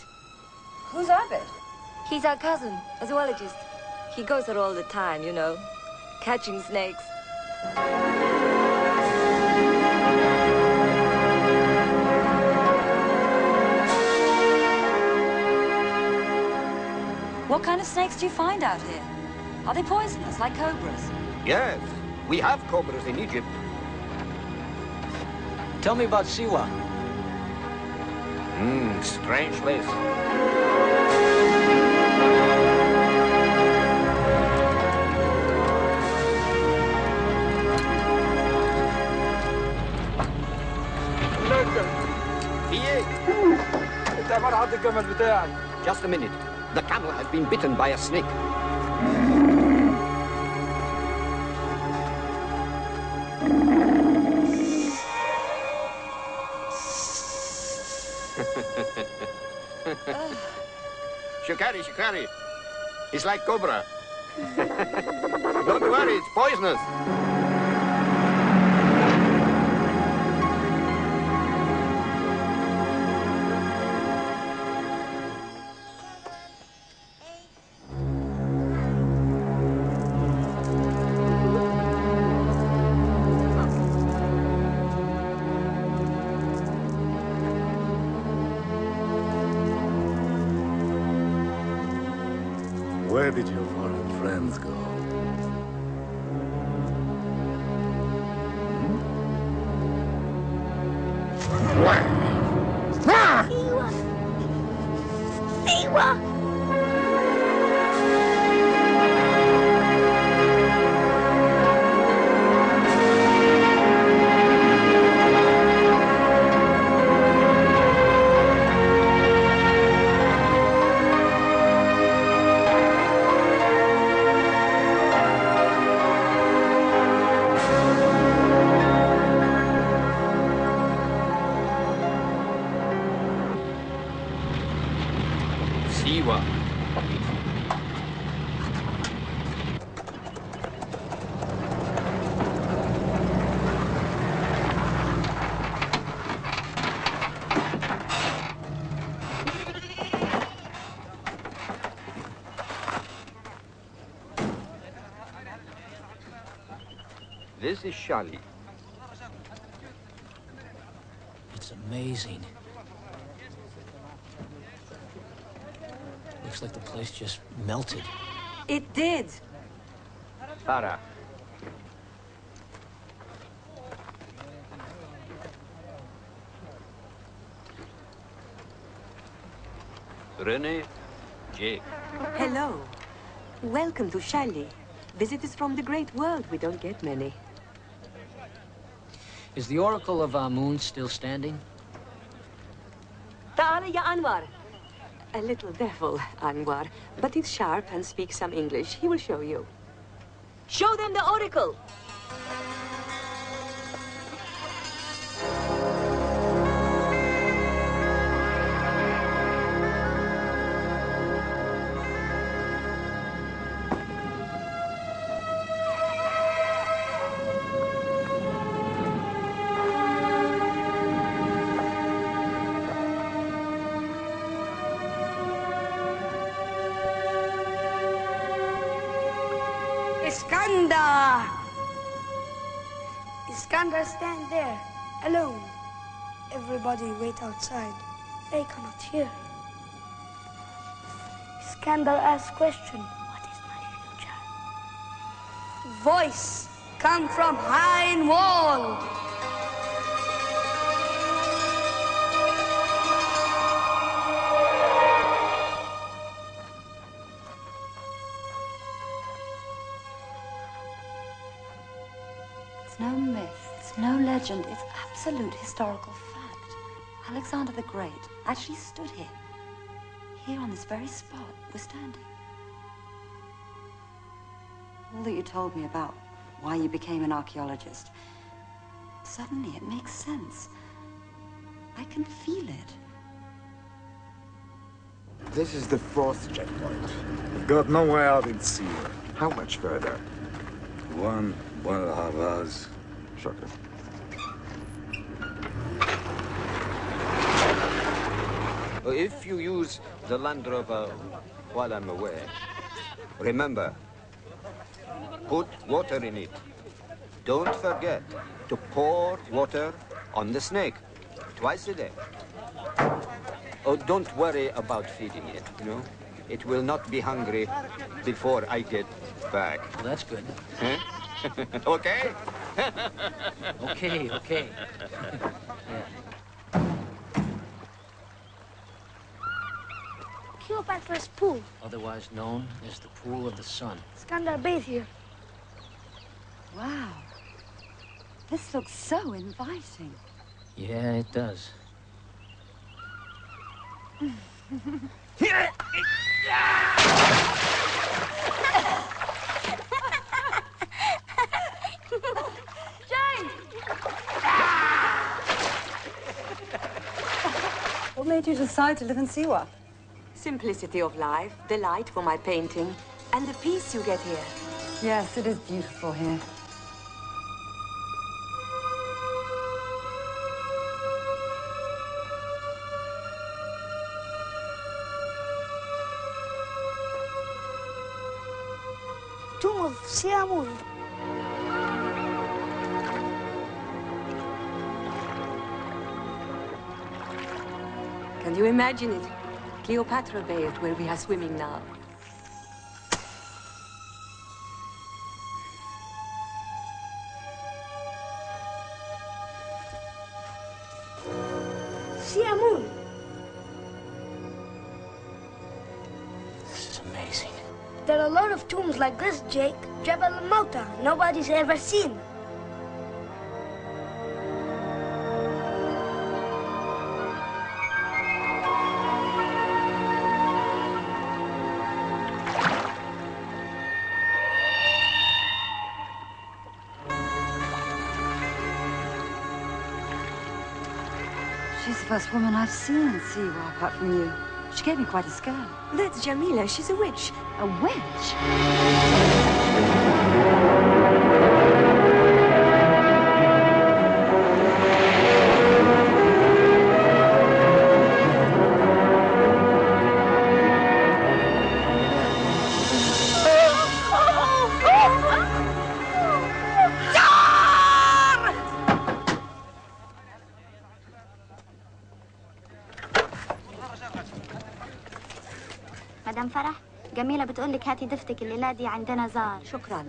Who's Abid? He's our cousin, a zoologist. He goes there all the time, you know, catching snakes. What kind of snakes do you find out here? Are they poisonous, like cobras? Yes, we have cobras in Egypt. Tell me about Siwa. Strange place. Just a minute. The camel has been bitten by a snake. Shikari. It's like cobra. Don't worry, it's poisonous. Where did your foreign friends go? Siwa! This is Shali. It's amazing. Looks like the place just melted. It did. Para. Rene, Jake. Hello. Welcome to Shali. Visitors from the great world. We don't get many. Is the Oracle of Amun still standing? Ta'ala ya Anwar. A little devil, Anwar, but he's sharp and speaks some English. He will show you. Show them the Oracle. Iskandar, stand there, alone. Everybody wait outside. They cannot hear. Iskandar asks question. What is my future? Voice come from high in wall. It's no myth, it's no legend, it's absolute historical fact. Alexander the Great actually stood here. Here on this very spot we're standing. All that you told me about why you became an archaeologist, suddenly it makes sense. I can feel it. This is the 4th checkpoint. We've got no way out in sea. How much further? 1.5 hours. Shorter. If you use the Land Rover while I'm away, remember, put water in it. Don't forget to pour water on the snake twice a day. Oh, don't worry about feeding it, you know. It will not be hungry before I get back. Well, that's good. Huh? Okay? Okay. Cleopatra's Pool. Otherwise known as the Pool of the Sun. Skandar bathed here. Wow. This looks so inviting. Yeah, it does. Jane! What made you decide to live in Siwa? Simplicity of life, the light for my painting, and the peace you get here. Yes, it is beautiful here. Tomb of Siamun. Can you imagine it? Cleopatra bathed where we are swimming now. Siamun. This is amazing. There are a lot of tombs like this, Jake. Jebel al-Mauta. Nobody's ever seen. She's the first woman I've seen in Siwa, apart from you. She gave me quite a scare. That's Jamila. She's a witch. A witch? مدام فرح جميلة بتقولك هاتي ضفتك الليلة دي عندنا زار. شكرا.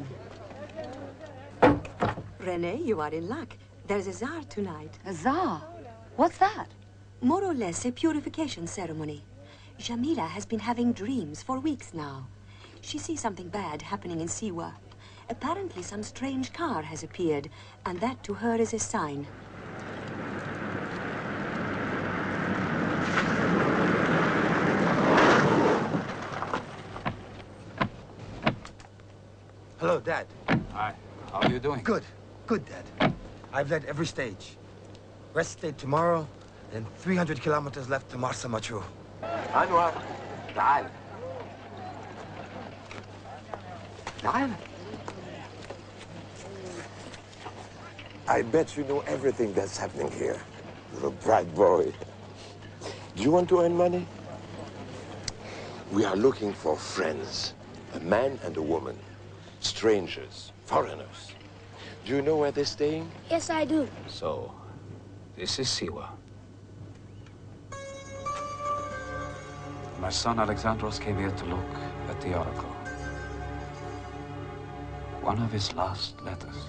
Renee, you are in luck. There's a czar tonight. A czar? What's that? More or less a purification ceremony. Jamila has been having dreams for weeks now. She sees something bad happening in Siwa. Apparently some strange car has appeared, and that to her is a sign. Hello, Dad. Hi. How are you doing? Good. Good, Dad. I've led every stage. Rest day tomorrow, and 300 kilometers left to Marsa Matru. أنور تعال. تعال. I bet you know everything that's happening here. You're a bright boy. Do you want to earn money? We are looking for friends, a man and a woman, strangers, foreigners. Do you know where they're staying? Yes, I do. So, this is Siwa. My son Alexandros came here to look at the oracle. One of his last letters.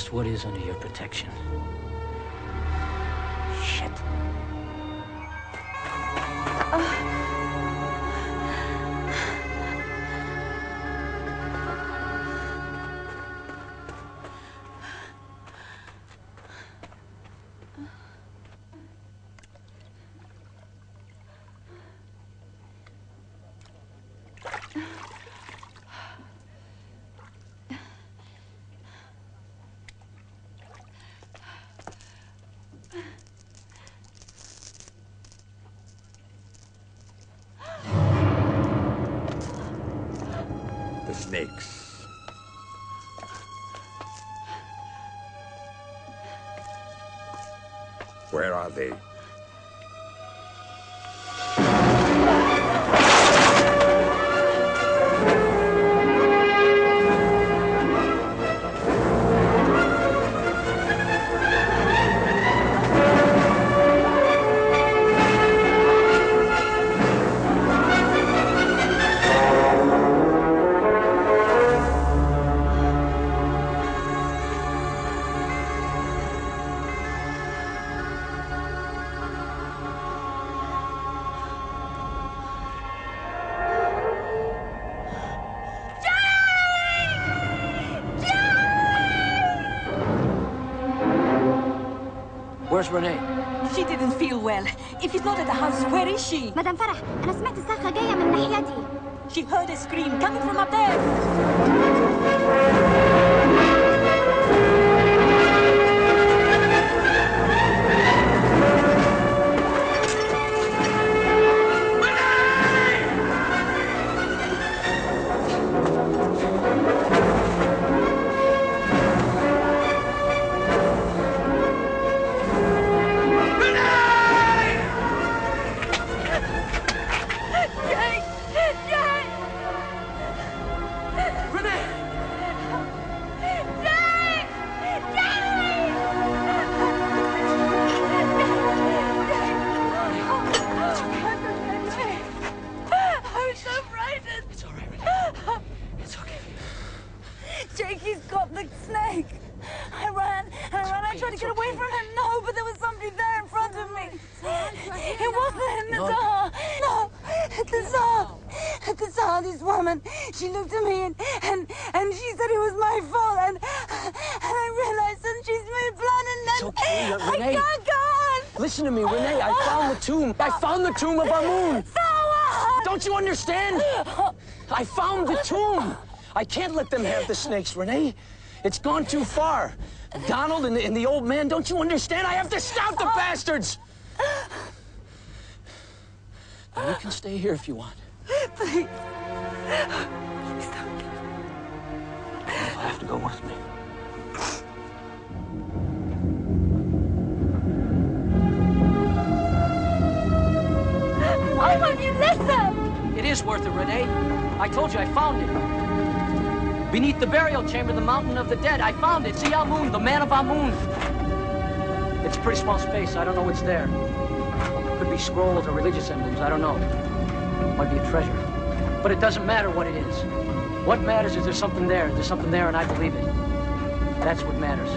What is under your protection? Shit. Snakes. Where are they? Where's Renee? She didn't feel well. If he's not at the house, where is she? مدام فرح أنا سمعت الصرخة جاية من ناحيتي. She heard a scream coming from up there. She looked at me and she said it was my fault and I realized that she's made blood and then it's okay, Renee. I can't go on. Listen to me, Renee. I found the tomb. I found the tomb of Amun. So what? Don't you understand? I found the tomb. I can't let them have the snakes, Renee. It's gone too far. Donald and the old man, don't you understand? I have to stop the bastards. Now, you can stay here if you want. Please. You'll have to go with me. Why won't you listen? It is worth it, Renee. I told you I found it. Beneath the burial chamber, the mountain of the dead. I found it. See Amun, the man of Amun. It's a pretty small space. I don't know what's there. Could be scrolls or religious emblems. I don't know. Might be a treasure. But it doesn't matter what it is. What matters is there's something there. There's something there, and I believe it. That's what matters.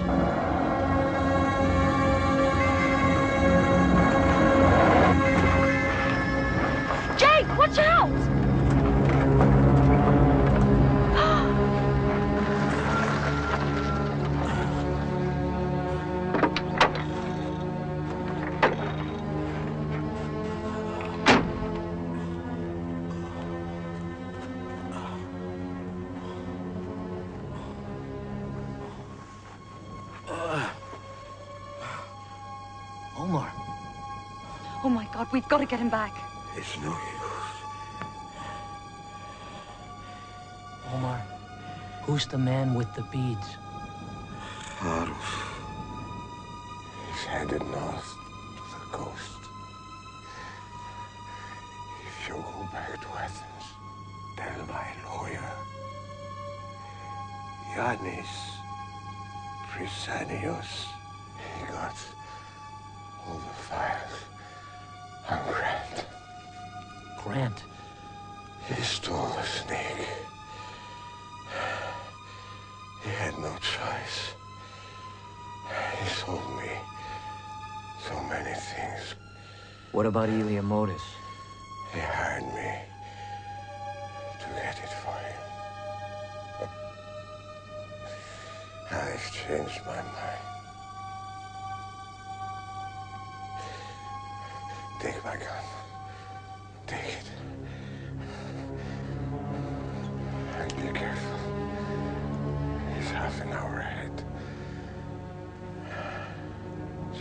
Omar. Oh my God, we've got to get him back. It's no use. Omar, who's the man with the beads? Arus. He's headed north to the coast. If you go back to Athens, tell my lawyer, Yannis Prisanios, he got all the files on Grant. Grant? He stole the snake. He had no choice. He told me so many things. What about Iliamotis? He hired me to get it for him. I've changed my mind. Take my gun. Take it. And be careful. He's half an hour ahead.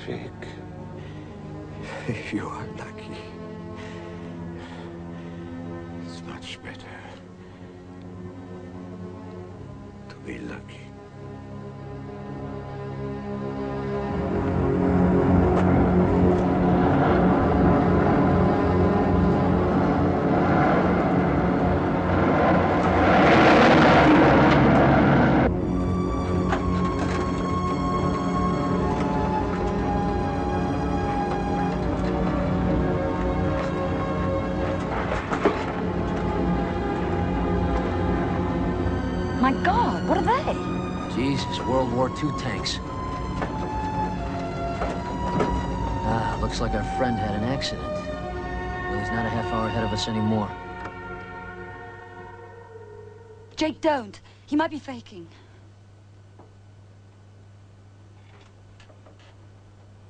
Jake, you are lucky. It's much better to be lucky. My God, what are they? Jesus, World War II tanks. Ah, looks like our friend had an accident. Well, he's not a half hour ahead of us anymore. Jake, don't. He might be faking.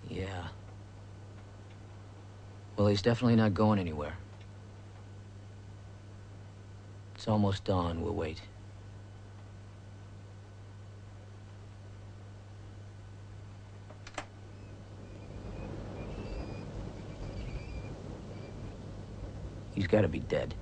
Yeah. Well, he's definitely not going anywhere. It's almost dawn. We'll wait. He's got to be dead.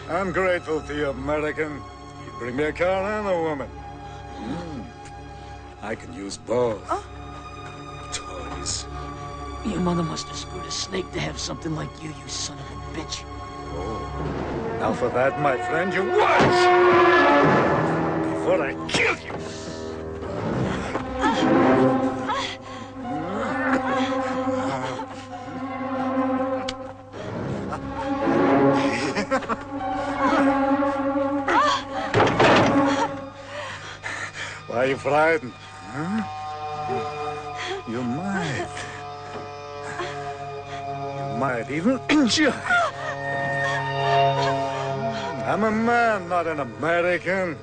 I'm grateful to you, American. You bring me a car and a woman. I can use both. Toys. Your mother must have screwed a snake to have something like you, you son of a bitch. Oh. Now for that, my friend, you watch! Before I kill you! Why are you frightened? Huh? You might even enjoy it. I'm a man, not an American.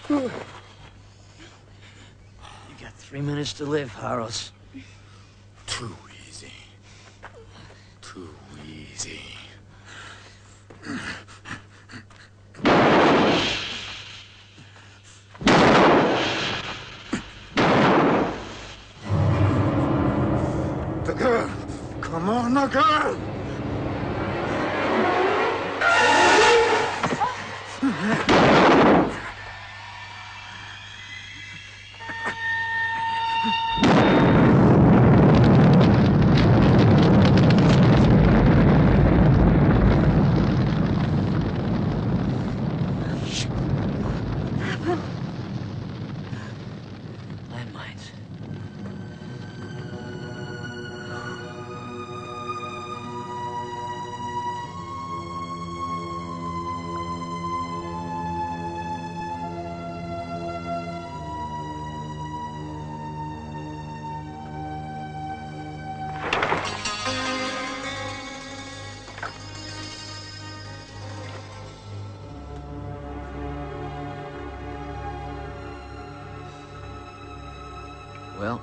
You got 3 minutes to live, Haros. Too easy. Too easy. The girl! Come on, the girl! Well,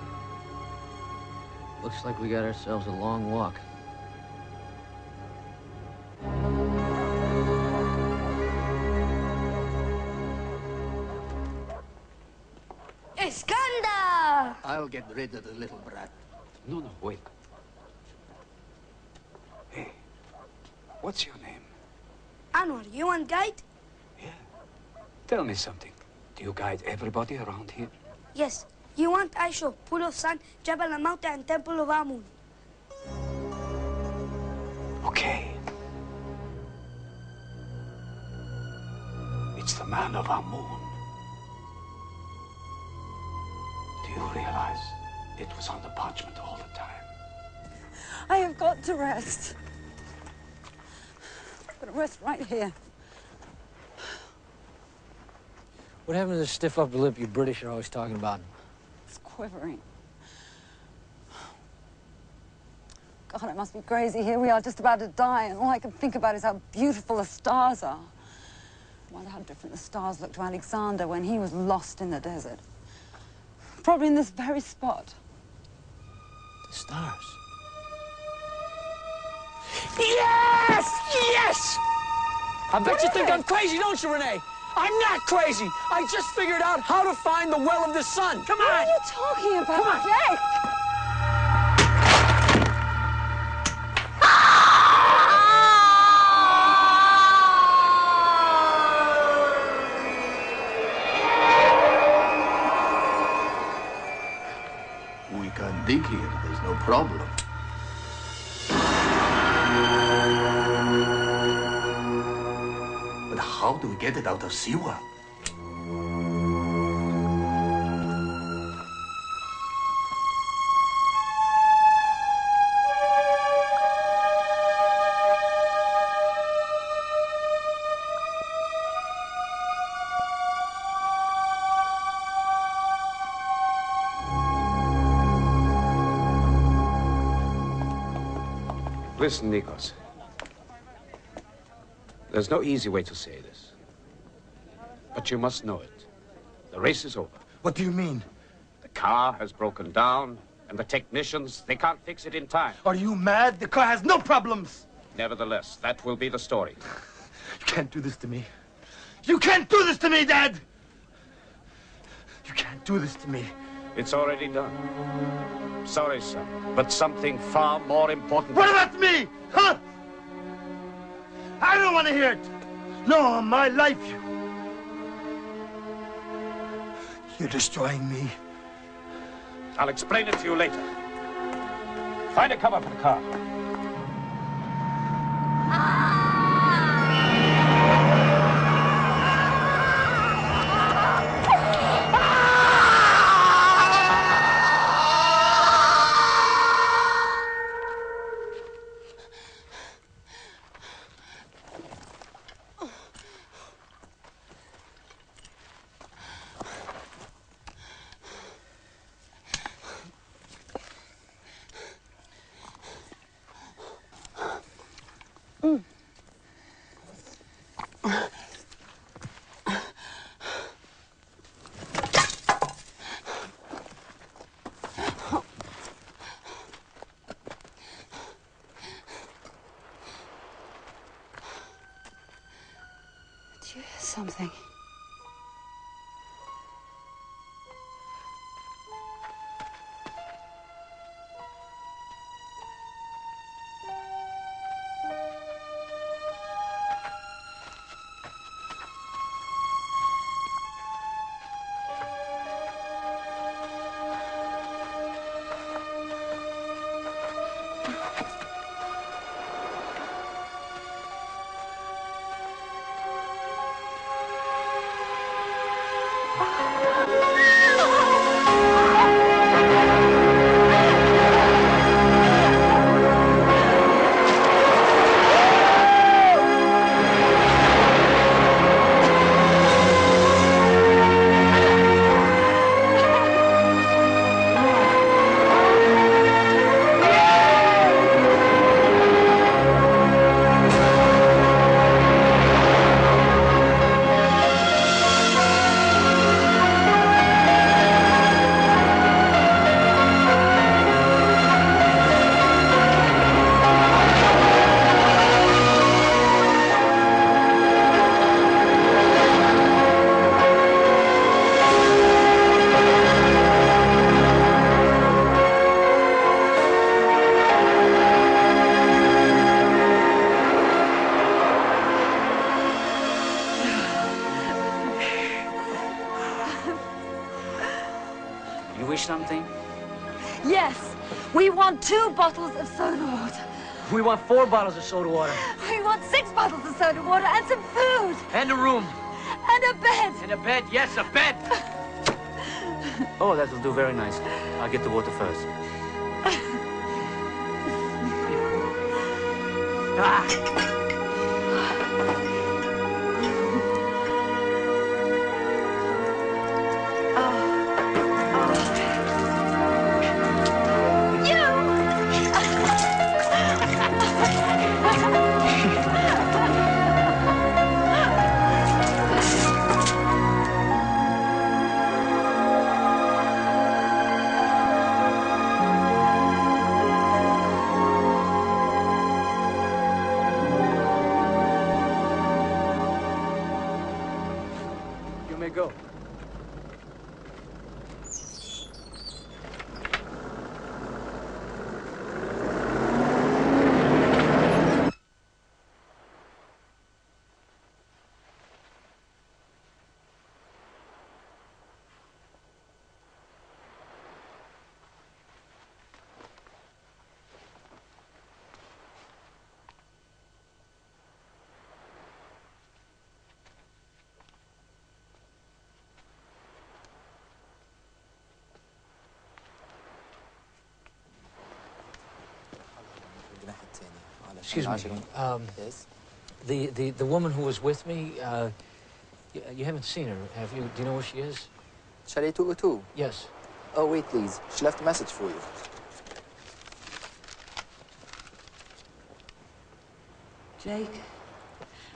looks like we got ourselves a long walk. Iskandar! I'll get rid of the little brat. No, wait. Hey, what's your name? Anwar, you want guide? Tell me something. Do you guide everybody around here? Yes. You want I show Pool of Sun, Jabal al-Mawta, and Temple of Amun. Okay. It's the man of Amun. Do you realize it was on the parchment all the time? I have got to rest. I'm going to rest right here. What happened to the stiff upper lip you British are always talking about? It's quivering. God, it must be crazy. Here we are just about to die, and all I can think about is how beautiful the stars are. I wonder how different the stars looked to Alexander when he was lost in the desert. Probably in this very spot. The stars. Yes! Yes! I bet you think I'm crazy, don't you, Renee? I'm not crazy. I just figured out how to find the well of the sun. Come on. What are you talking about? Come on. Jake? We can dig here. There's no problem. But how do we get it out of Siwa? Listen, Nikos. There's no easy way to say this. But you must know it. The race is over. What do you mean? The car has broken down, and the technicians, they can't fix it in time. Are you mad? The car has no problems. Nevertheless, that will be the story. You can't do this to me. You can't do this to me, Dad! You can't do this to me. It's already done. Sorry, son, but something far more important. What about me? Huh? I don't want to hear it. No, my life. You're destroying me. I'll explain it to you later. Find a cover for the car. Did you hear something? Yes, we want 2 bottles of soda water. We want 4 bottles of soda water. We want 6 bottles of soda water and some food. And a room. And a bed. And a bed, yes, a bed. Oh, that'll do very nicely. I'll get the water first. Go. Excuse me. Yes? The woman who was with me, you haven't seen her, have you? Do you know where she is? Chalet 202? Yes. Oh, wait, please. She left a message for you. Jake,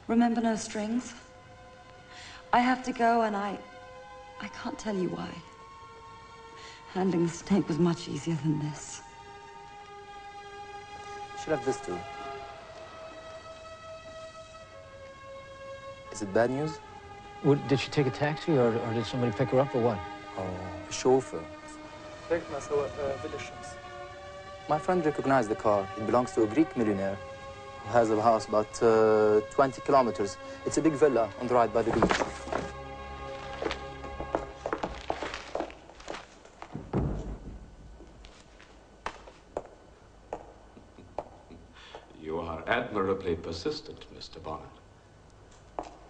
remember no strings? I have to go and I can't tell you why. Handling the snake was much easier than this. She left this too. Is it bad news? Did she take a taxi or did somebody pick her up or what? Oh, a chauffeur. My friend recognized the car. It belongs to a Greek millionaire who has a house about 20 kilometers. It's a big villa on the right by the beach. You are admirably persistent, Mr. Bonnet.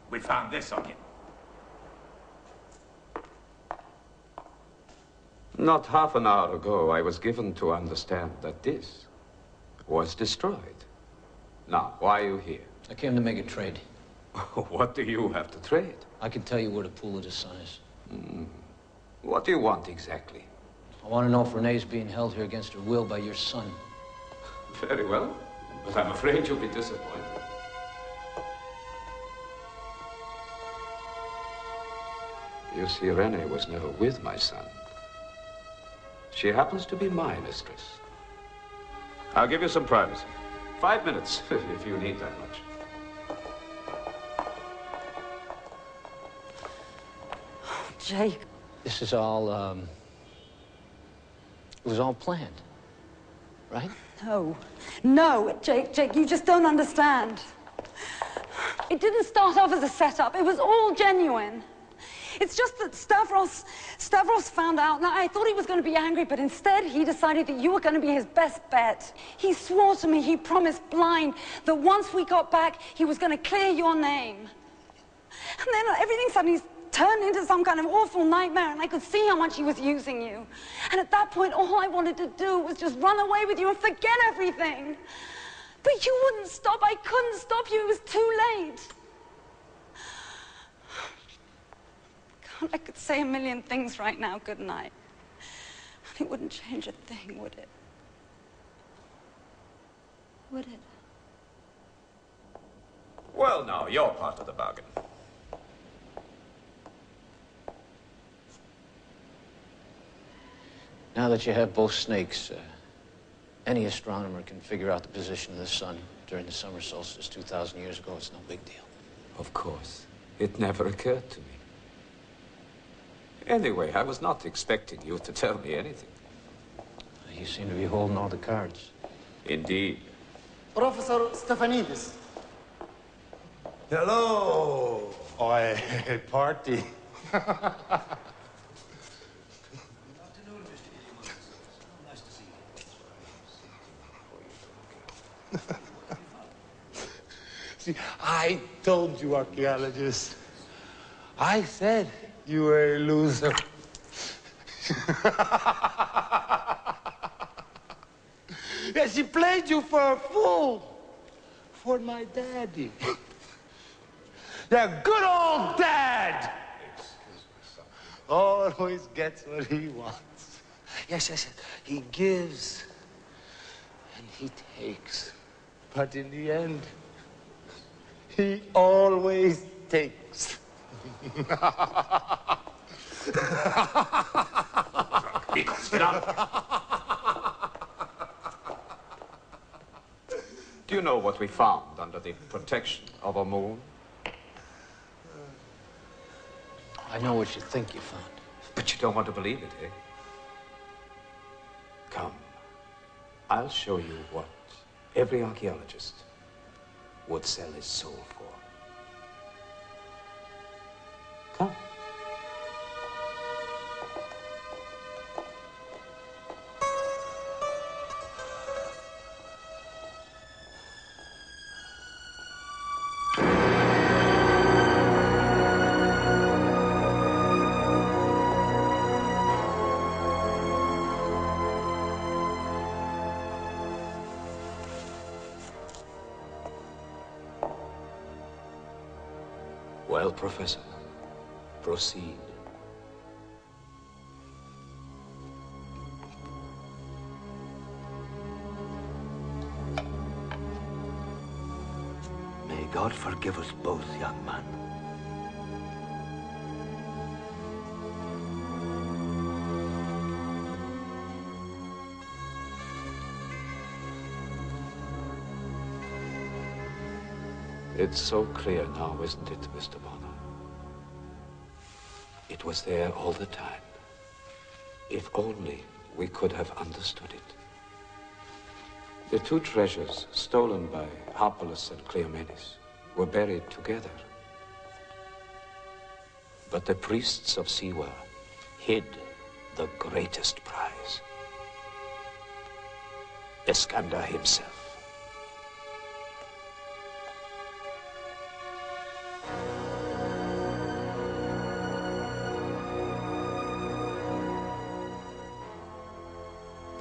We found this on him. Not half an hour ago, I was given to understand that this was destroyed. Now, why are you here? I came to make a trade. What do you have to trade? I can tell you where the pool of the sun is. What do you want exactly? I want to know if Renee's being held here against her will by your son. Very well, but I'm afraid you'll be disappointed. You see, Renee was never with my son. She happens to be my mistress. I'll give you some privacy. 5 minutes, if you need that much. Jake. This is all, it was all planned, right? No. No, Jake, you just don't understand. It didn't start off as a setup. It was all genuine. It's just that Stavros found out. Now, I thought he was going to be angry, but instead he decided that you were going to be his best bet. He swore to me, he promised blind, that once we got back, he was going to clear your name. And then everything suddenly turned into some kind of awful nightmare, and I could see how much he was using you. And at that point, all I wanted to do was just run away with you and forget everything. But you wouldn't stop. I couldn't stop you. It was too late. God, I could say a million things right now, couldn't I? And it wouldn't change a thing, would it? Would it? Well, now, you're part of the bargain. Now that you have both snakes, any astronomer can figure out the position of the sun during the summer solstice 2,000 years ago. It's no big deal. Of course. It never occurred to me. Anyway, I was not expecting you to tell me anything. You seem to be holding all the cards. Indeed. Professor Stefanidis. Hello. Oh, party. See, I told you, archaeologists. I said you were a loser. Yeah, she played you for a fool. For my daddy. Yeah, good old dad. Always gets what he wants. Yes, yes, yes. He gives and he takes. But in the end, he always takes. Sit down. Do you know what we found under the protection of a moon? I know what you think you found. But you don't want to believe it, eh? Come. I'll show you what every archaeologist would sell his soul for. Come. Well, Professor, proceed. May God forgive us both, young man. It's so clear now, isn't it, Mr. Bonner? It was there all the time. If only we could have understood it. The two treasures stolen by Harpalus and Cleomenes were buried together. But the priests of Siwa hid the greatest prize. Iskander himself.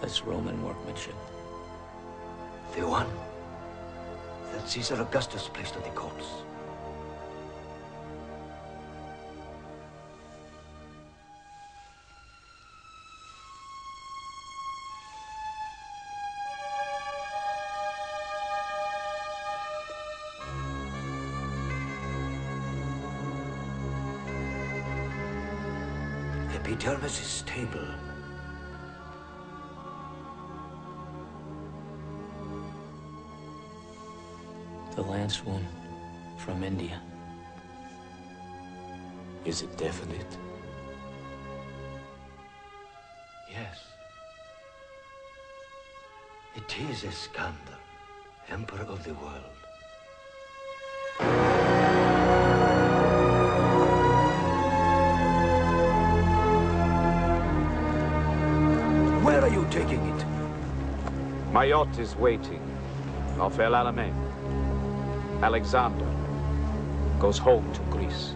That's Roman workmanship. The one that Caesar Augustus placed on the corpse. Epidermis is stable. The lance wound from India. Is it definite? Yes. It is Iskander, Emperor of the world. Where are you taking it? My yacht is waiting off El-Alamein. Alexander goes home to Greece.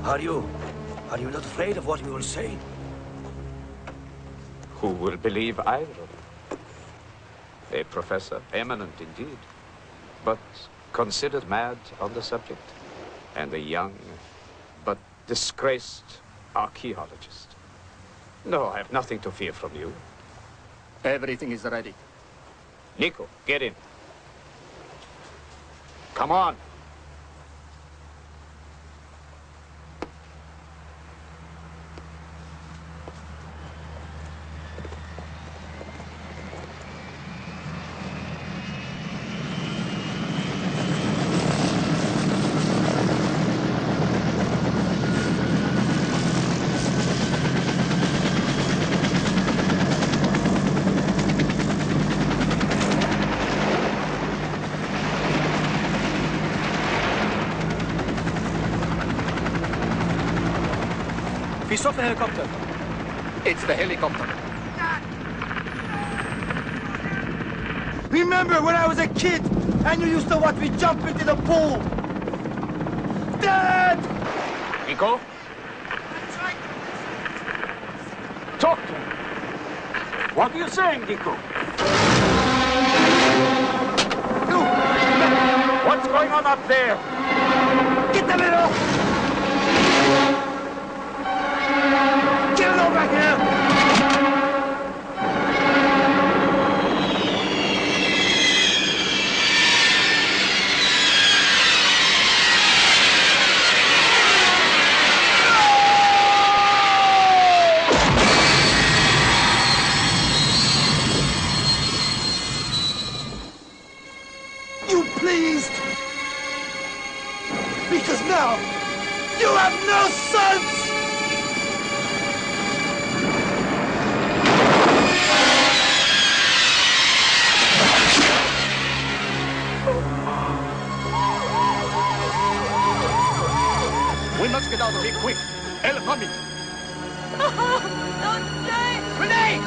Are you not afraid of what we will say? Who will believe either of them? A professor, eminent indeed, but considered mad on the subject, and a young but disgraced archaeologist. No, I have nothing to fear from you. Everything is ready. Nico, get in. Come on. He's off the helicopter. It's the helicopter. Remember when I was a kid and you used to watch me jump into the pool? Dad! Nico? Talk to him. What are you saying, Nico? What's going on up there? Get the middle! Get it over here! You pleased? Because now you have no sons! We must get out of here quick. Elle, coming. Not Jay! Renee!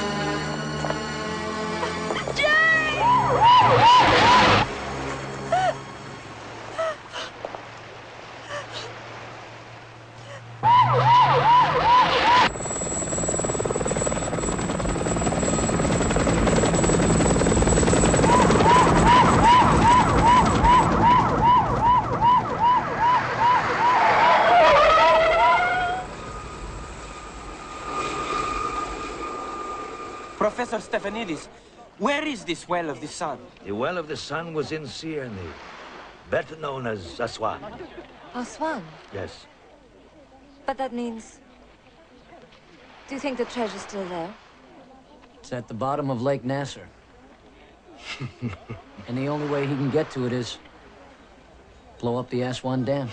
Professor Stefanidis, where is this Well of the Sun? The Well of the Sun was in Siene, better known as Aswan. Aswan? Yes. But that means... Do you think the treasure's still there? It's at the bottom of Lake Nasser. And the only way he can get to it is blow up the Aswan Dam.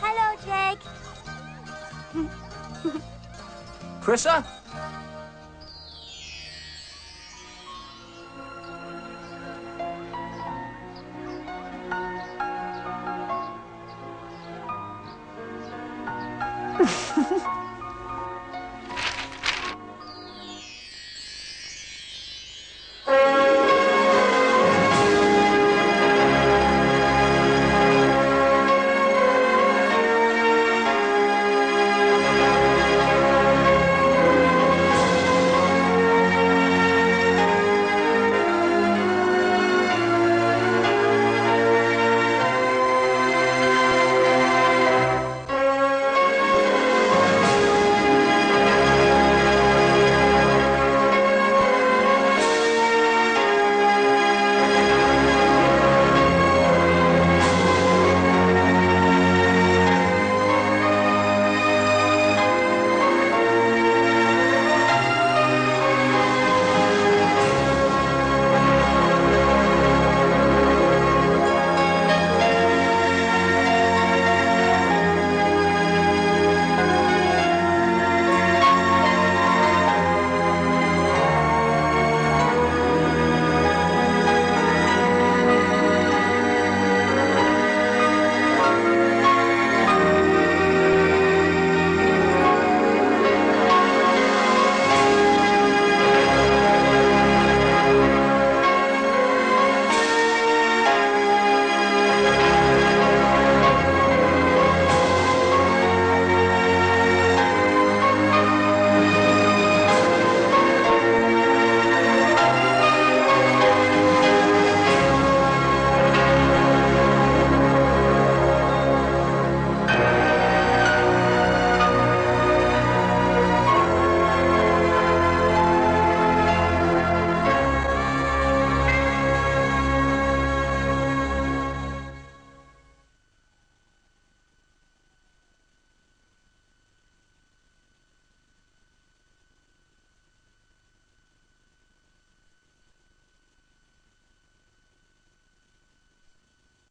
Hello, Jake. Chrissa?